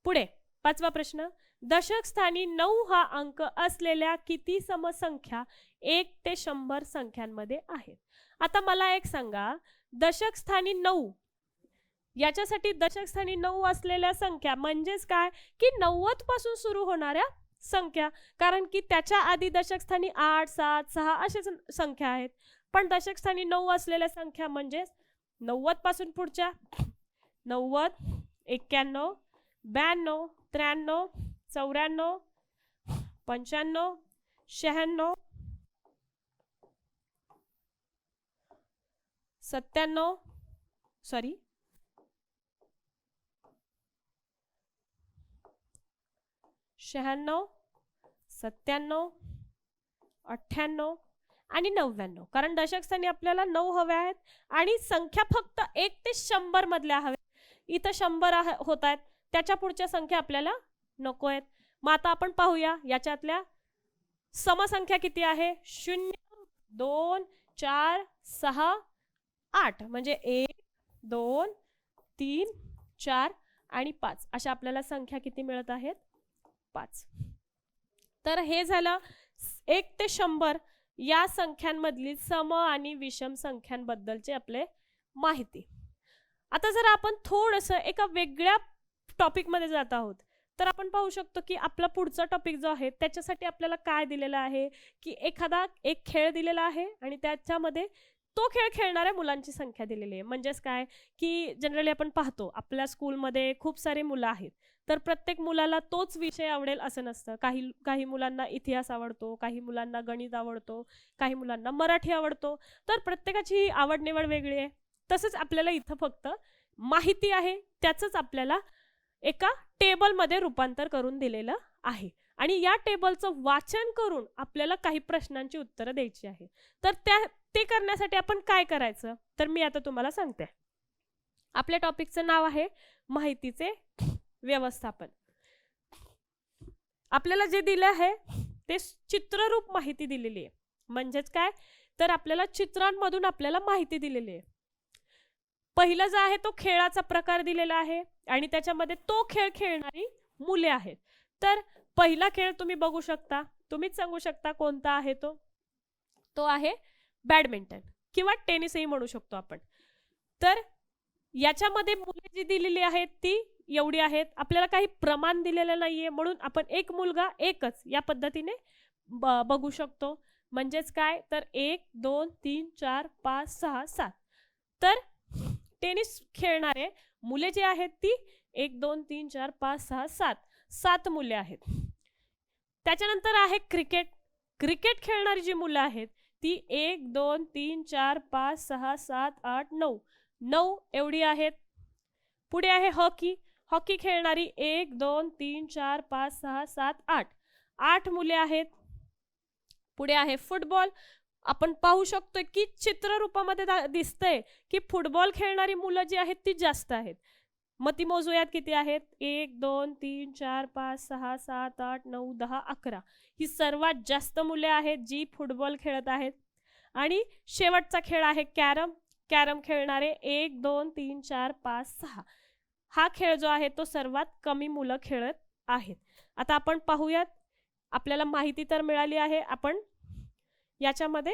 पुढे 5वा प्रश्न. दशक स्थानी 9 हा अंक असलेल्या किती समसंख्या 1 ते 100 संख्यांमध्ये आहेत? आता मला एक सांगा, दशक स्थानी 9, याच्यासाठी दशक स्थानी 9 असलेल्या संख्या म्हणजेच काय की 90 पासून सुरू होणाऱ्या संख्या, कारण की त्याच्या आधी दशक स्थानी 8, 7, 6 अशा संख्या आहेत. पण दशक स्थानी 9 असलेल्या संख्या म्हणजे 90 पासून पुढच्या 90, 91, 92, 93, 94, 95, 96, 97, 97, 98 आणि 99. कारण दशक स्थानी आपल्याला 9 हवे आहेत आणि संख्या फक्त 1 ते 100 मधल्या हव्या. इथं 100 होत आहेत, त्याच्या पुढच्या संख्या आपल्याला नको आहेत. मग आता आपण पाहूया याच्यातल्या समसंख्या किती आहे. 0, 2, 4, 6, 8 म्हणजे 1, 2, 3, 4 आणि 5 अशा आपल्याला संख्या किती मिळत आहेत. 5. तर हे झालं 1 ते 100 या संख्यांमधली सम आणि विषम संख्यांबद्दलची आपले माहिती. आता जर आपण थोडंसं एका वेगळ्या टॉपिक मध्ये जात आहोत तर आपण पाहू शकतो की आपला पुढचा टॉपिक जो आहे त्याच्यासाठी आपल्याला काय दिलेला आहे की एखादा एक खेळ दिलेला आहे आणि त्याच्यामध्ये तो खेळ खेळणाऱ्या मुलांची संख्या दिलेली आहे. म्हणजेच काय की जनरली आपण पाहतो आपल्या स्कूलमध्ये खूप सारी मुलं आहेत, तर प्रत्येक मुलाला तोच विषय आवडेल असं नसतं. काही मुलांना इतिहास आवडतो, काही मुलांना गणित आवडतो, काही मुलांना मराठी आवडतो. तर प्रत्येकाची आवड निवड वेगळी आहे. तसंच आपल्याला इथं फक्त माहिती आहे त्याचंच आपल्याला एका टेबलमध्ये रूपांतर करून दिलेलं आहे आणि या टेबलचं वाचन करून आपल्याला काही प्रश्नांची उत्तरं द्यायची आहे. तर ते करण्यासाठी आपण काय करायचं तर मी आता तुम्हाला सांगते. आपल्या टॉपिकचं नाव आहे माहितीचे व्यवस्थापन. आपल्याला जे दिलं आहे ते चित्ररूप माहिती दिलेली आहे. म्हणजेच काय तर आपल्याला चित्रांमधून आपल्याला माहिती दिलेली आहे. पहिला जो आहे तो खेळाचा प्रकार दिलेला आहे आणि त्याच्यामध्ये तो खेळ खेळणारी मुले आहेत. तर पहिला खेळ तुम्ही बघू शकता, तुम्हीच सांगू शकता कोणता आहे तो. तो आहे बॅडमिंटन किंवा टेनिसही म्हणू शकतो आपण. तर याच्यामध्ये मुले जी दिलेली आहेत ती एवढी आहेत. आपल्याला काही प्रमाण दिलेलं नाहीये म्हणून आपण एक मुलगा एकच या पद्धतीने बघू शकतो. म्हणजेच काय तर 1, 2, 3, 4, 5, 6, 7. तर टेनिस खेळणारे मुले जी आहेत ती 1, 2, 3, 4, 5, 6, 7 मुले आहेत. त्याच्यानंतर आहे क्रिकेट. क्रिकेट खेळणारी जी मुलं आहेत ती 1, 2, 3, 4, 5, 6, 7, 8, 9 एवढी आहेत. पुढे आहे हॉकी. हॉकी खेळणारी 1, 2, 3, 4, 5, 6, 7, 8 मुले आहेत. पुढे आहे फुटबॉल. आपण पाहू शकतो की चित्ररूपामध्ये दिसतंय की फुटबॉल खेळणारी मुलं जी आहेत ती जास्त आहेत. मग ती मोजूयात किती आहेत. 1, 2, 3, 4, 5, 6, 7, 8, 9, 10, 11 ही सर्वात जास्त मुले आहेत जी फुटबॉल खेळत आहेत. आणि शेवटचा खेळ आहे कॅरम. कॅरम खेळणारे 1, 2, 3, 4, 5, 6 हा खेळ जो आहे तो सर्वात कमी मुलं खेळत आहेत. आता आपण पाहूयात. आपल्याला माहिती तर मिळाली आहे. आपण याच्यामध्ये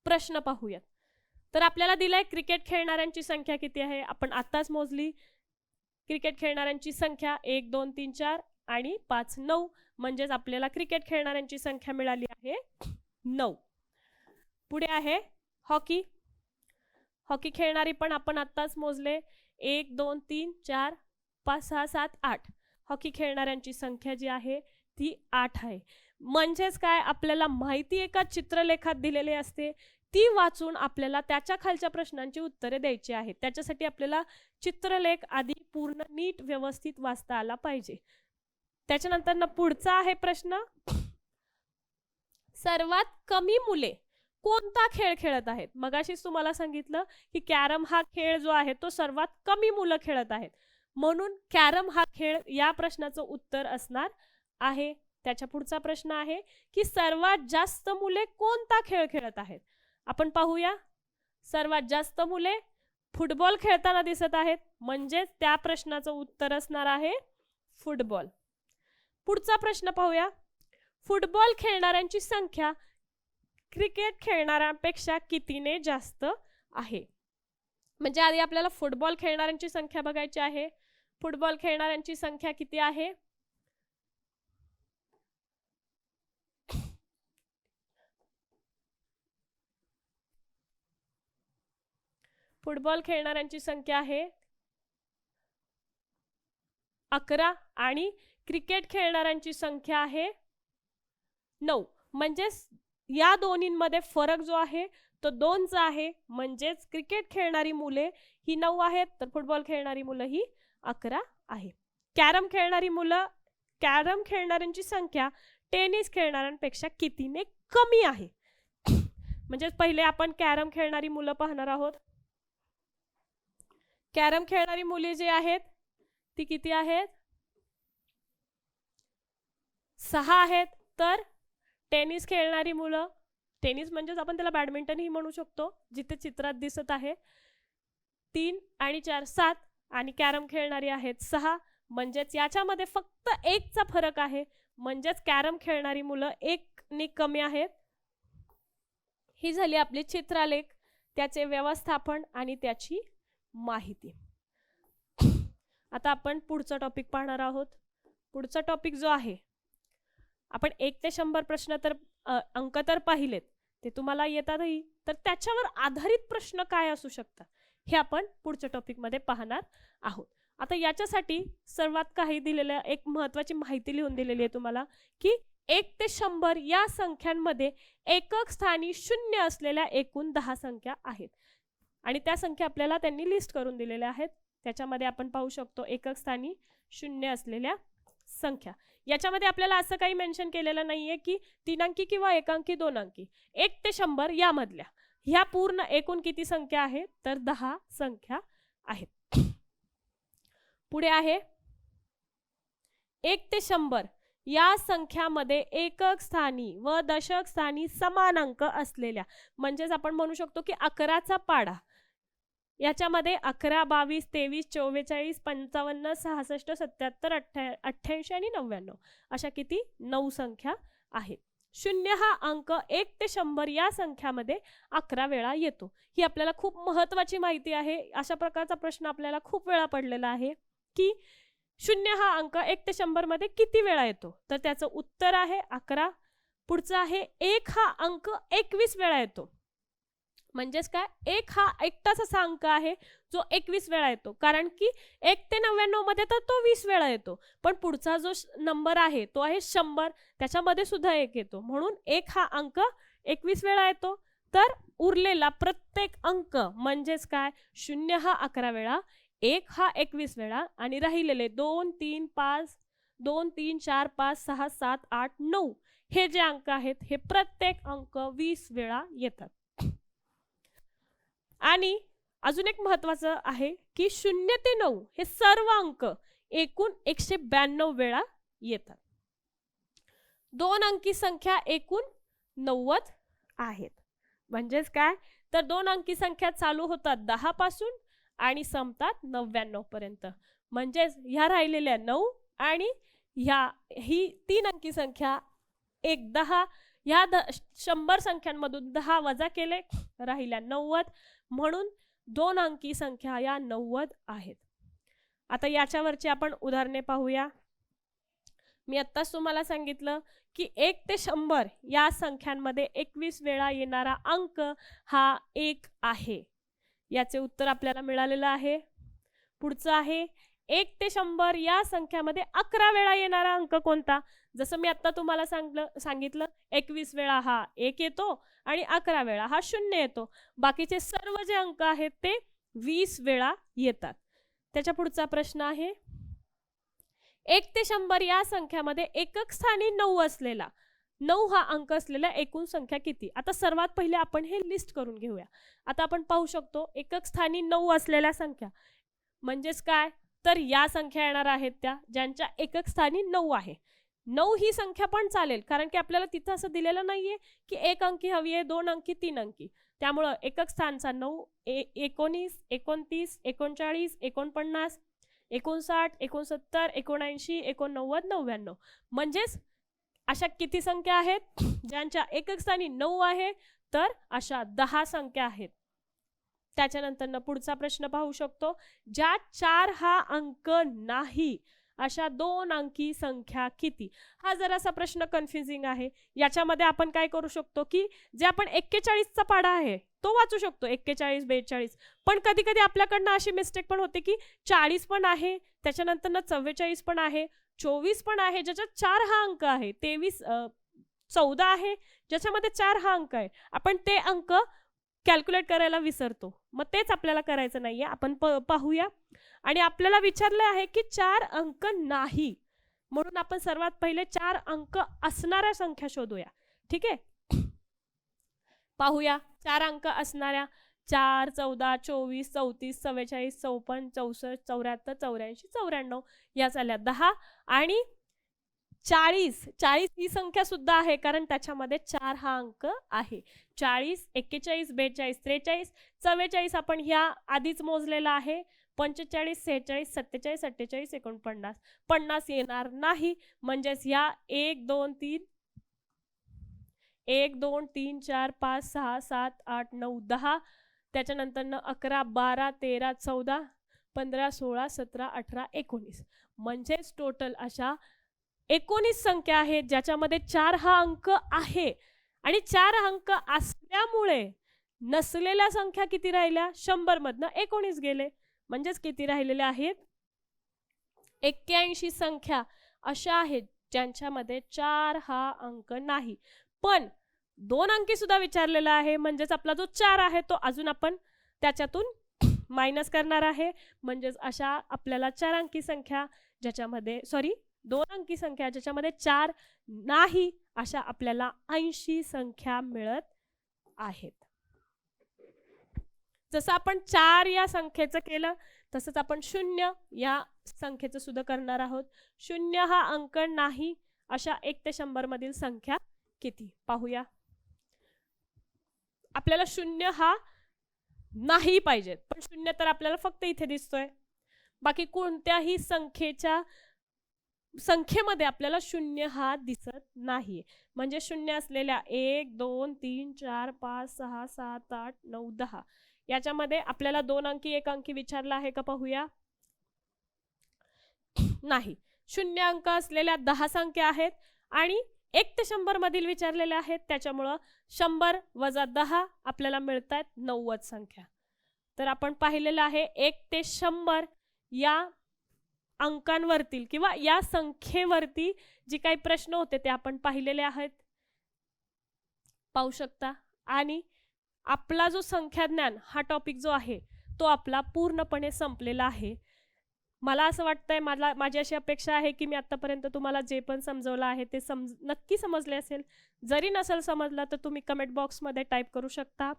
प्रश्न पाहूयात. तर आपल्याला दिलाय क्रिकेट खेळणाऱ्यांची संख्या किती आहे. आपण आताच मोजली. क्रिकेट खेळणाऱ्यांची संख्या 1, 2, 3, 4 आणि 5, 9 म्हणजेच आपल्याला क्रिकेट खेळणाऱ्यांची संख्या मिळाली आहे 9. पुढे आहे हॉकी. हॉकी खेळणारी पण आपण आताच मोजले 1, 2, 3, 4, 5, 6, 7, 8 हॉकी खेळणाऱ्यांची संख्या जी आहे ती 8 आहे. म्हणजेच काय, आपल्याला माहिती एका चित्रलेखात दिलेली असते, ती वाचून आपल्याला त्याच्या खालच्या प्रश्नांची उत्तरे द्यायची आहेत. त्याच्यासाठी आपल्याला चित्रलेख आधी पूर्ण नीट व्यवस्थित वाचता आला पाहिजे. त्याच्यानंतर ना पुढचा आहे प्रश्न, सर्वात कमी मुले कोणता खेळ खेळत आहेत. मगाशीच तुम्हाला सांगितलं की कॅरम हा खेळ जो आहे तो सर्वात कमी मुलं खेळत आहेत, म्हणून कॅरम हा खेळ या प्रश्नाचं उत्तर असणार आहे. त्याच्या पुढचा प्रश्न आहे की सर्वात जास्त मुले कोणता खेळ खेळत आहेत. आपण पाहूया, सर्वात जास्त मुले फुटबॉल खेळताना दिसत आहेत, म्हणजे त्या प्रश्नाचं उत्तर असणार आहे फुटबॉल. पुढचा प्रश्न पाहूया, फुटबॉल खेळणाऱ्यांची संख्या क्रिकेट खेळणाऱ्यांपेक्षा कितीने जास्त आहे. म्हणजे आधी आपल्याला फुटबॉल खेळणाऱ्यांची संख्या बघायची आहे. फुटबॉल खेळणाऱ्यांची संख्या किती आहे, फुटबॉल खेळणाऱ्यांची संख्या आहे 11 आणि क्रिकेट खेळणाऱ्यांची संख्या आहे 9. म्हणजेच या दोन्हींमध्ये फरक जो आहे तो 2चा आहे. म्हणजेच क्रिकेट खेळणारी मुले ही 9 आहेत, तर फुटबॉल खेळणारी मुलं ही 11 आहे. कॅरम खेळणाऱ्यांची संख्या टेनिस खेळणाऱ्यांपेक्षा कितीने कमी आहे. म्हणजे पहिले आपण कॅरम खेळणारी मुलं पाहणार आहोत. कॅरम खेळणारी मुले जी आहेत ती किती आहेत, 6 आहेत. तर टेनिस खेळणारी मुलं, टेनिस म्हणजेच आपण त्याला बॅडमिंटन ही म्हणू शकतो, जिथे चित्रात दिसत आहे 3 आणि 4 7, आणि कॅरम खेळणारी आहेत 6. म्हणजेच याच्यामध्ये फक्त 1चा फरक आहे, म्हणजेच कॅरम खेळणारी मुलं 1ने कमी आहेत. ही झाली आपली चित्रलेख, त्याचे व्यवस्थापन आणि त्याची माहिती. आता आपण पुढचा टॉपिक पाहणार आहोत. पुढचा टॉपिक जो आहे, आपण 1 ते 100 प्रश्न तर अंक तर पाहिलेत, ते तुम्हाला येतातही, तर त्याच्यावर आधारित प्रश्न काय असू शकतात हे आपण पुढच्या टॉपिक मध्ये पाहणार आहोत. आता याच्यासाठी सर्वात काही दिलेलं एक महत्त्वाची माहिती लिहून दिलेली आहे तुम्हाला, की 1 ते 100 या संख्यांमध्ये एकक स्थानी 0 असलेल्या एकूण 10 संख्या आहेत, आणि त्या संख्या आपल्याला त्यांनी लिस्ट करून दिलेल्या आहेत. त्याच्यामध्ये आपण पाहू शकतो एकक स्थानी 0 असलेल्या संख्या. याच्यामध्ये आपल्याला असं काही मेन्शन केलेलं नाहीये की 3 अंकी किंवा 1 अंकी 2 अंकी. 1 ते 100 यामधल्या ह्या पूर्ण एकूण किती संख्या आहेत, तर 10 संख्या आहेत. पुढे आहे 1 ते 100 या संख्यामध्ये एकक स्थानी व दशक स्थानी समान अंक असलेल्या, म्हणजेच आपण म्हणू शकतो की 11चा पाढा. याच्यामध्ये 11, 22, 23, 44, 55, 66, 77, 88 आणि 99 अशा किती 9 संख्या आहेत. 0 हा अंक 1 ते 100 या संख्यामध्ये 11 वेळा येतो. ही आपल्याला खूप महत्त्वाची माहिती आहे. अशा प्रकारचा प्रश्न आपल्याला खूप वेळा पडलेला आहे की 0 हा अंक 1 ते 100 मध्ये किती वेळा येतो, तर त्याचं उत्तर आहे 11. पुढचा आहे 1 हा अंक 21 वेळा येतो. म्हणजेच काय, 1 हा एकटाच असा अंक आहे जो 21 वेळा येतो, कारण की 1 ते 99 मध्ये तर तो 20 वेळा येतो, पण पुढचा जो नंबर आहे तो आहे 100, त्याच्यामध्ये सुद्धा 1 येतो, म्हणून 1 हा अंक 21 वेळा येतो. तर उरलेला प्रत्येक अंक म्हणजेच काय, 0 हा 11 वेळा, 1 हा 21 वेळा, आणि राहिलेले 2 3 5 2 3 4 5 6 7 8 9 हे जे अंक आहेत हे प्रत्येक अंक 20 वेळा येतात. आणि अजून एक महत्त्वाचं आहे की 0 ते 9 हे सर्व अंक एकूण 192 वेळा येतात. 2 अंकी संख्या एकूण 90 आहेत. म्हणजेच काय, तर 2 अंकी संख्या चालू होतात 10 पासून आणि संपतात 99 पर्यंत. म्हणजेच ह्या राहिलेल्या 9 आणि ही 3 अंकी संख्या 1 10, ह्या 100 संख्यांमधून 10 वजा केले, राहिल्या 90, म्हणून 2 अंकी संख्या या 90 आहेत. आता याच्यावरची आपण उदाहरणे पाहूया. मी आत्ताच तुम्हाला सांगितलं की 1 ते 100 या संख्यांमध्ये 21 वेळा येणारा अंक हा 1 आहे. याचे उत्तर आपल्याला मिळालेलं आहे. पुढचं आहे 1 ते 100 या संख्यामध्ये 11 वेळा येणारा अंक कोणता? जसं मी आता तुम्हाला सांगितलं 21 वेळा हा 1 येतो आणि 11 वेळा हा 0 येतो. बाकीचे सर्व जे अंक आहेत ते 20 वेळा येतात. त्याच्या पुढचा प्रश्न आहे 1 ते 100 या संख्यामध्ये एकक स्थानी 9 असलेला 9 हा अंक असलेल्या एकूण संख्या किती? आता सर्वात पहिले आपण हे लिस्ट करून घेऊया. आता आपण पाहू शकतो एकक स्थानी 9 असलेल्या संख्या म्हणजेच काय, तर या संख्या येणार आहेत त्या ज्यांच्या एकक स्थानी 9 आहे. 9 ही संख्या पण चालेल, कारण की आपल्याला तिथं असं दिलेलं नाहीये की 1 अंकी हवी आहे, 2 अंकी, 3 अंकी. त्यामुळं एकक स्थानचा 9, 19, 29, 39, 49, 59, 69, 79, 89, 99. म्हणजेच अशा किती संख्या आहेत ज्यांच्या एकक स्थानी 9 आहे, तर अशा 10 संख्या आहेत. त्याच्यानंतर पुढचा प्रश्न पाहू शकतो, ज्या 4 हा अंक नाही अशा 2 अंकी संख्या किती? हा जरासा प्रश्न कन्फ्युजिंग आहे. याच्यामध्ये आपण काय करू शकतो की जे आपण 41चा पाढा आहे तो वाचू शकतो, 41, 42. पण कधी कधी आपल्याकडनं अशी मिस्टेक पण होते की 40 पण आहे, त्याच्यानंतर 44 पण आहे, 24 पण आहे ज्याच्यात 4 हा अंक आहे, 14 आहे ज्याच्यामध्ये 4 हा अंक आहे. आपण ते अंक कॅल्क्युलेट करायला विसरतो. मग तेच आपल्याला करायचं नाहीये. आपण पाहूया. आणि आपल्याला विचारले आहे की 4 अंक नाही, म्हणून आपण सर्वात पहिले 4 अंक असणाऱ्या संख्या शोधूया. ठीक आहे, पाहूया 4 अंक असणाऱ्या 4, 14, 24, 34, 44, 54, 64, 74, 84, 94 या झाल्या 10. आणि 40 ही संख्या सुद्धा आहे, कारण त्याच्यामध्ये 4 हा अंक आहे. 40, 41, 42, 43, 44 आपण ह्या आधीच मोजलेला आहे. 45, 46, 47, 48, 49, 50 येणार नाही. म्हणजेच ह्या 1, 2, 3, 4, 5, 6, 7, 8, 9, 10. त्याच्यानंतर 11, 12, 13, 14, 15, 16, 17, 18, 19. म्हणजेच टोटल अशा 19 संख्या आहेत ज्याच्यामध्ये 4 हा अंक आहे. आणि 4 अंक असल्यामुळे नसलेल्या संख्या किती राहिल्या? 100 मधनं 19 गेले. म्हणजेच किती राहिलेल्या आहेत? 81 संख्या अशा आहेत ज्यांच्यामध्ये 4 हा अंक नाही. पण 2 अंकी सुद्धा विचारलेला आहे, म्हणजेच आपला जो 4 आहे तो अजून आपण त्याच्यातून मायनस करणार आहे. म्हणजेच अशा आपल्याला 4 अंकी संख्या ज्याच्यामध्ये 2 अंकी संख्या ज्याच्यामध्ये 4 नाही अशा आपल्याला 80 संख्या मिळत आहेत. जसं आपण 4 या संख्येचं केलं तसंच आपण 0 या संख्येचं सुद्धा करणार आहोत. 0 हा अंक नाही अशा 1 ते 100 मधील संख्या किती? पाहूया. आपल्याला 0 हा नाही पाहिजे, पण 0 तर आपल्याला फक्त इथे दिसतोय. बाकी कोणत्याही संख्येमध्ये आपल्याला 0 हा दिसत नाही. म्हणजे 0 असलेल्या 1, 2, 3, 4, 5, 6, 7, 8, 9, 10 याच्यामध्ये आपल्याला 2 अंकी 1 अंकी विचारला आहे का? पाहूया. नाही. 0 अंक असलेल्या 10 संख्या आहेत आणि 1 ते 100 मधील विचारलेल्या आहेत. त्याच्यामुळं 100 वजा 10 आपल्याला मिळतात 90 संख्या. तर आपण पाहिलेलं आहे 1 ते 100 या अंकांवरती किंवा या संख्येवरती जे काही प्रश्न होते ते आपण पाहिलेले आहेत, पाहू शकता. आणि आपला जो संख्याज्ञान हा टॉपिक जो आहे तो आपला पूर्णपणे संपलेला आहे. मला असं वाटतंय, माझी अशी अपेक्षा आहे की मी आतापर्यंत तुम्हाला जे पण समजवलं आहे ते नक्की समजले असेल. जरी नसेल समजलं तर तुम्ही कमेंट बॉक्समध्ये टाईप करू शकता.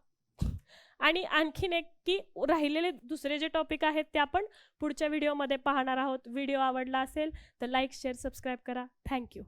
आणि आणखीन एक की राहिलेले दुसरे जे टॉपिक आहेत ते आपण पुढच्या व्हिडिओमध्ये पाहणार आहोत. व्हिडिओ आवडला असेल तर लाईक, शेअर, सबस्क्राईब करा. थँक्यू.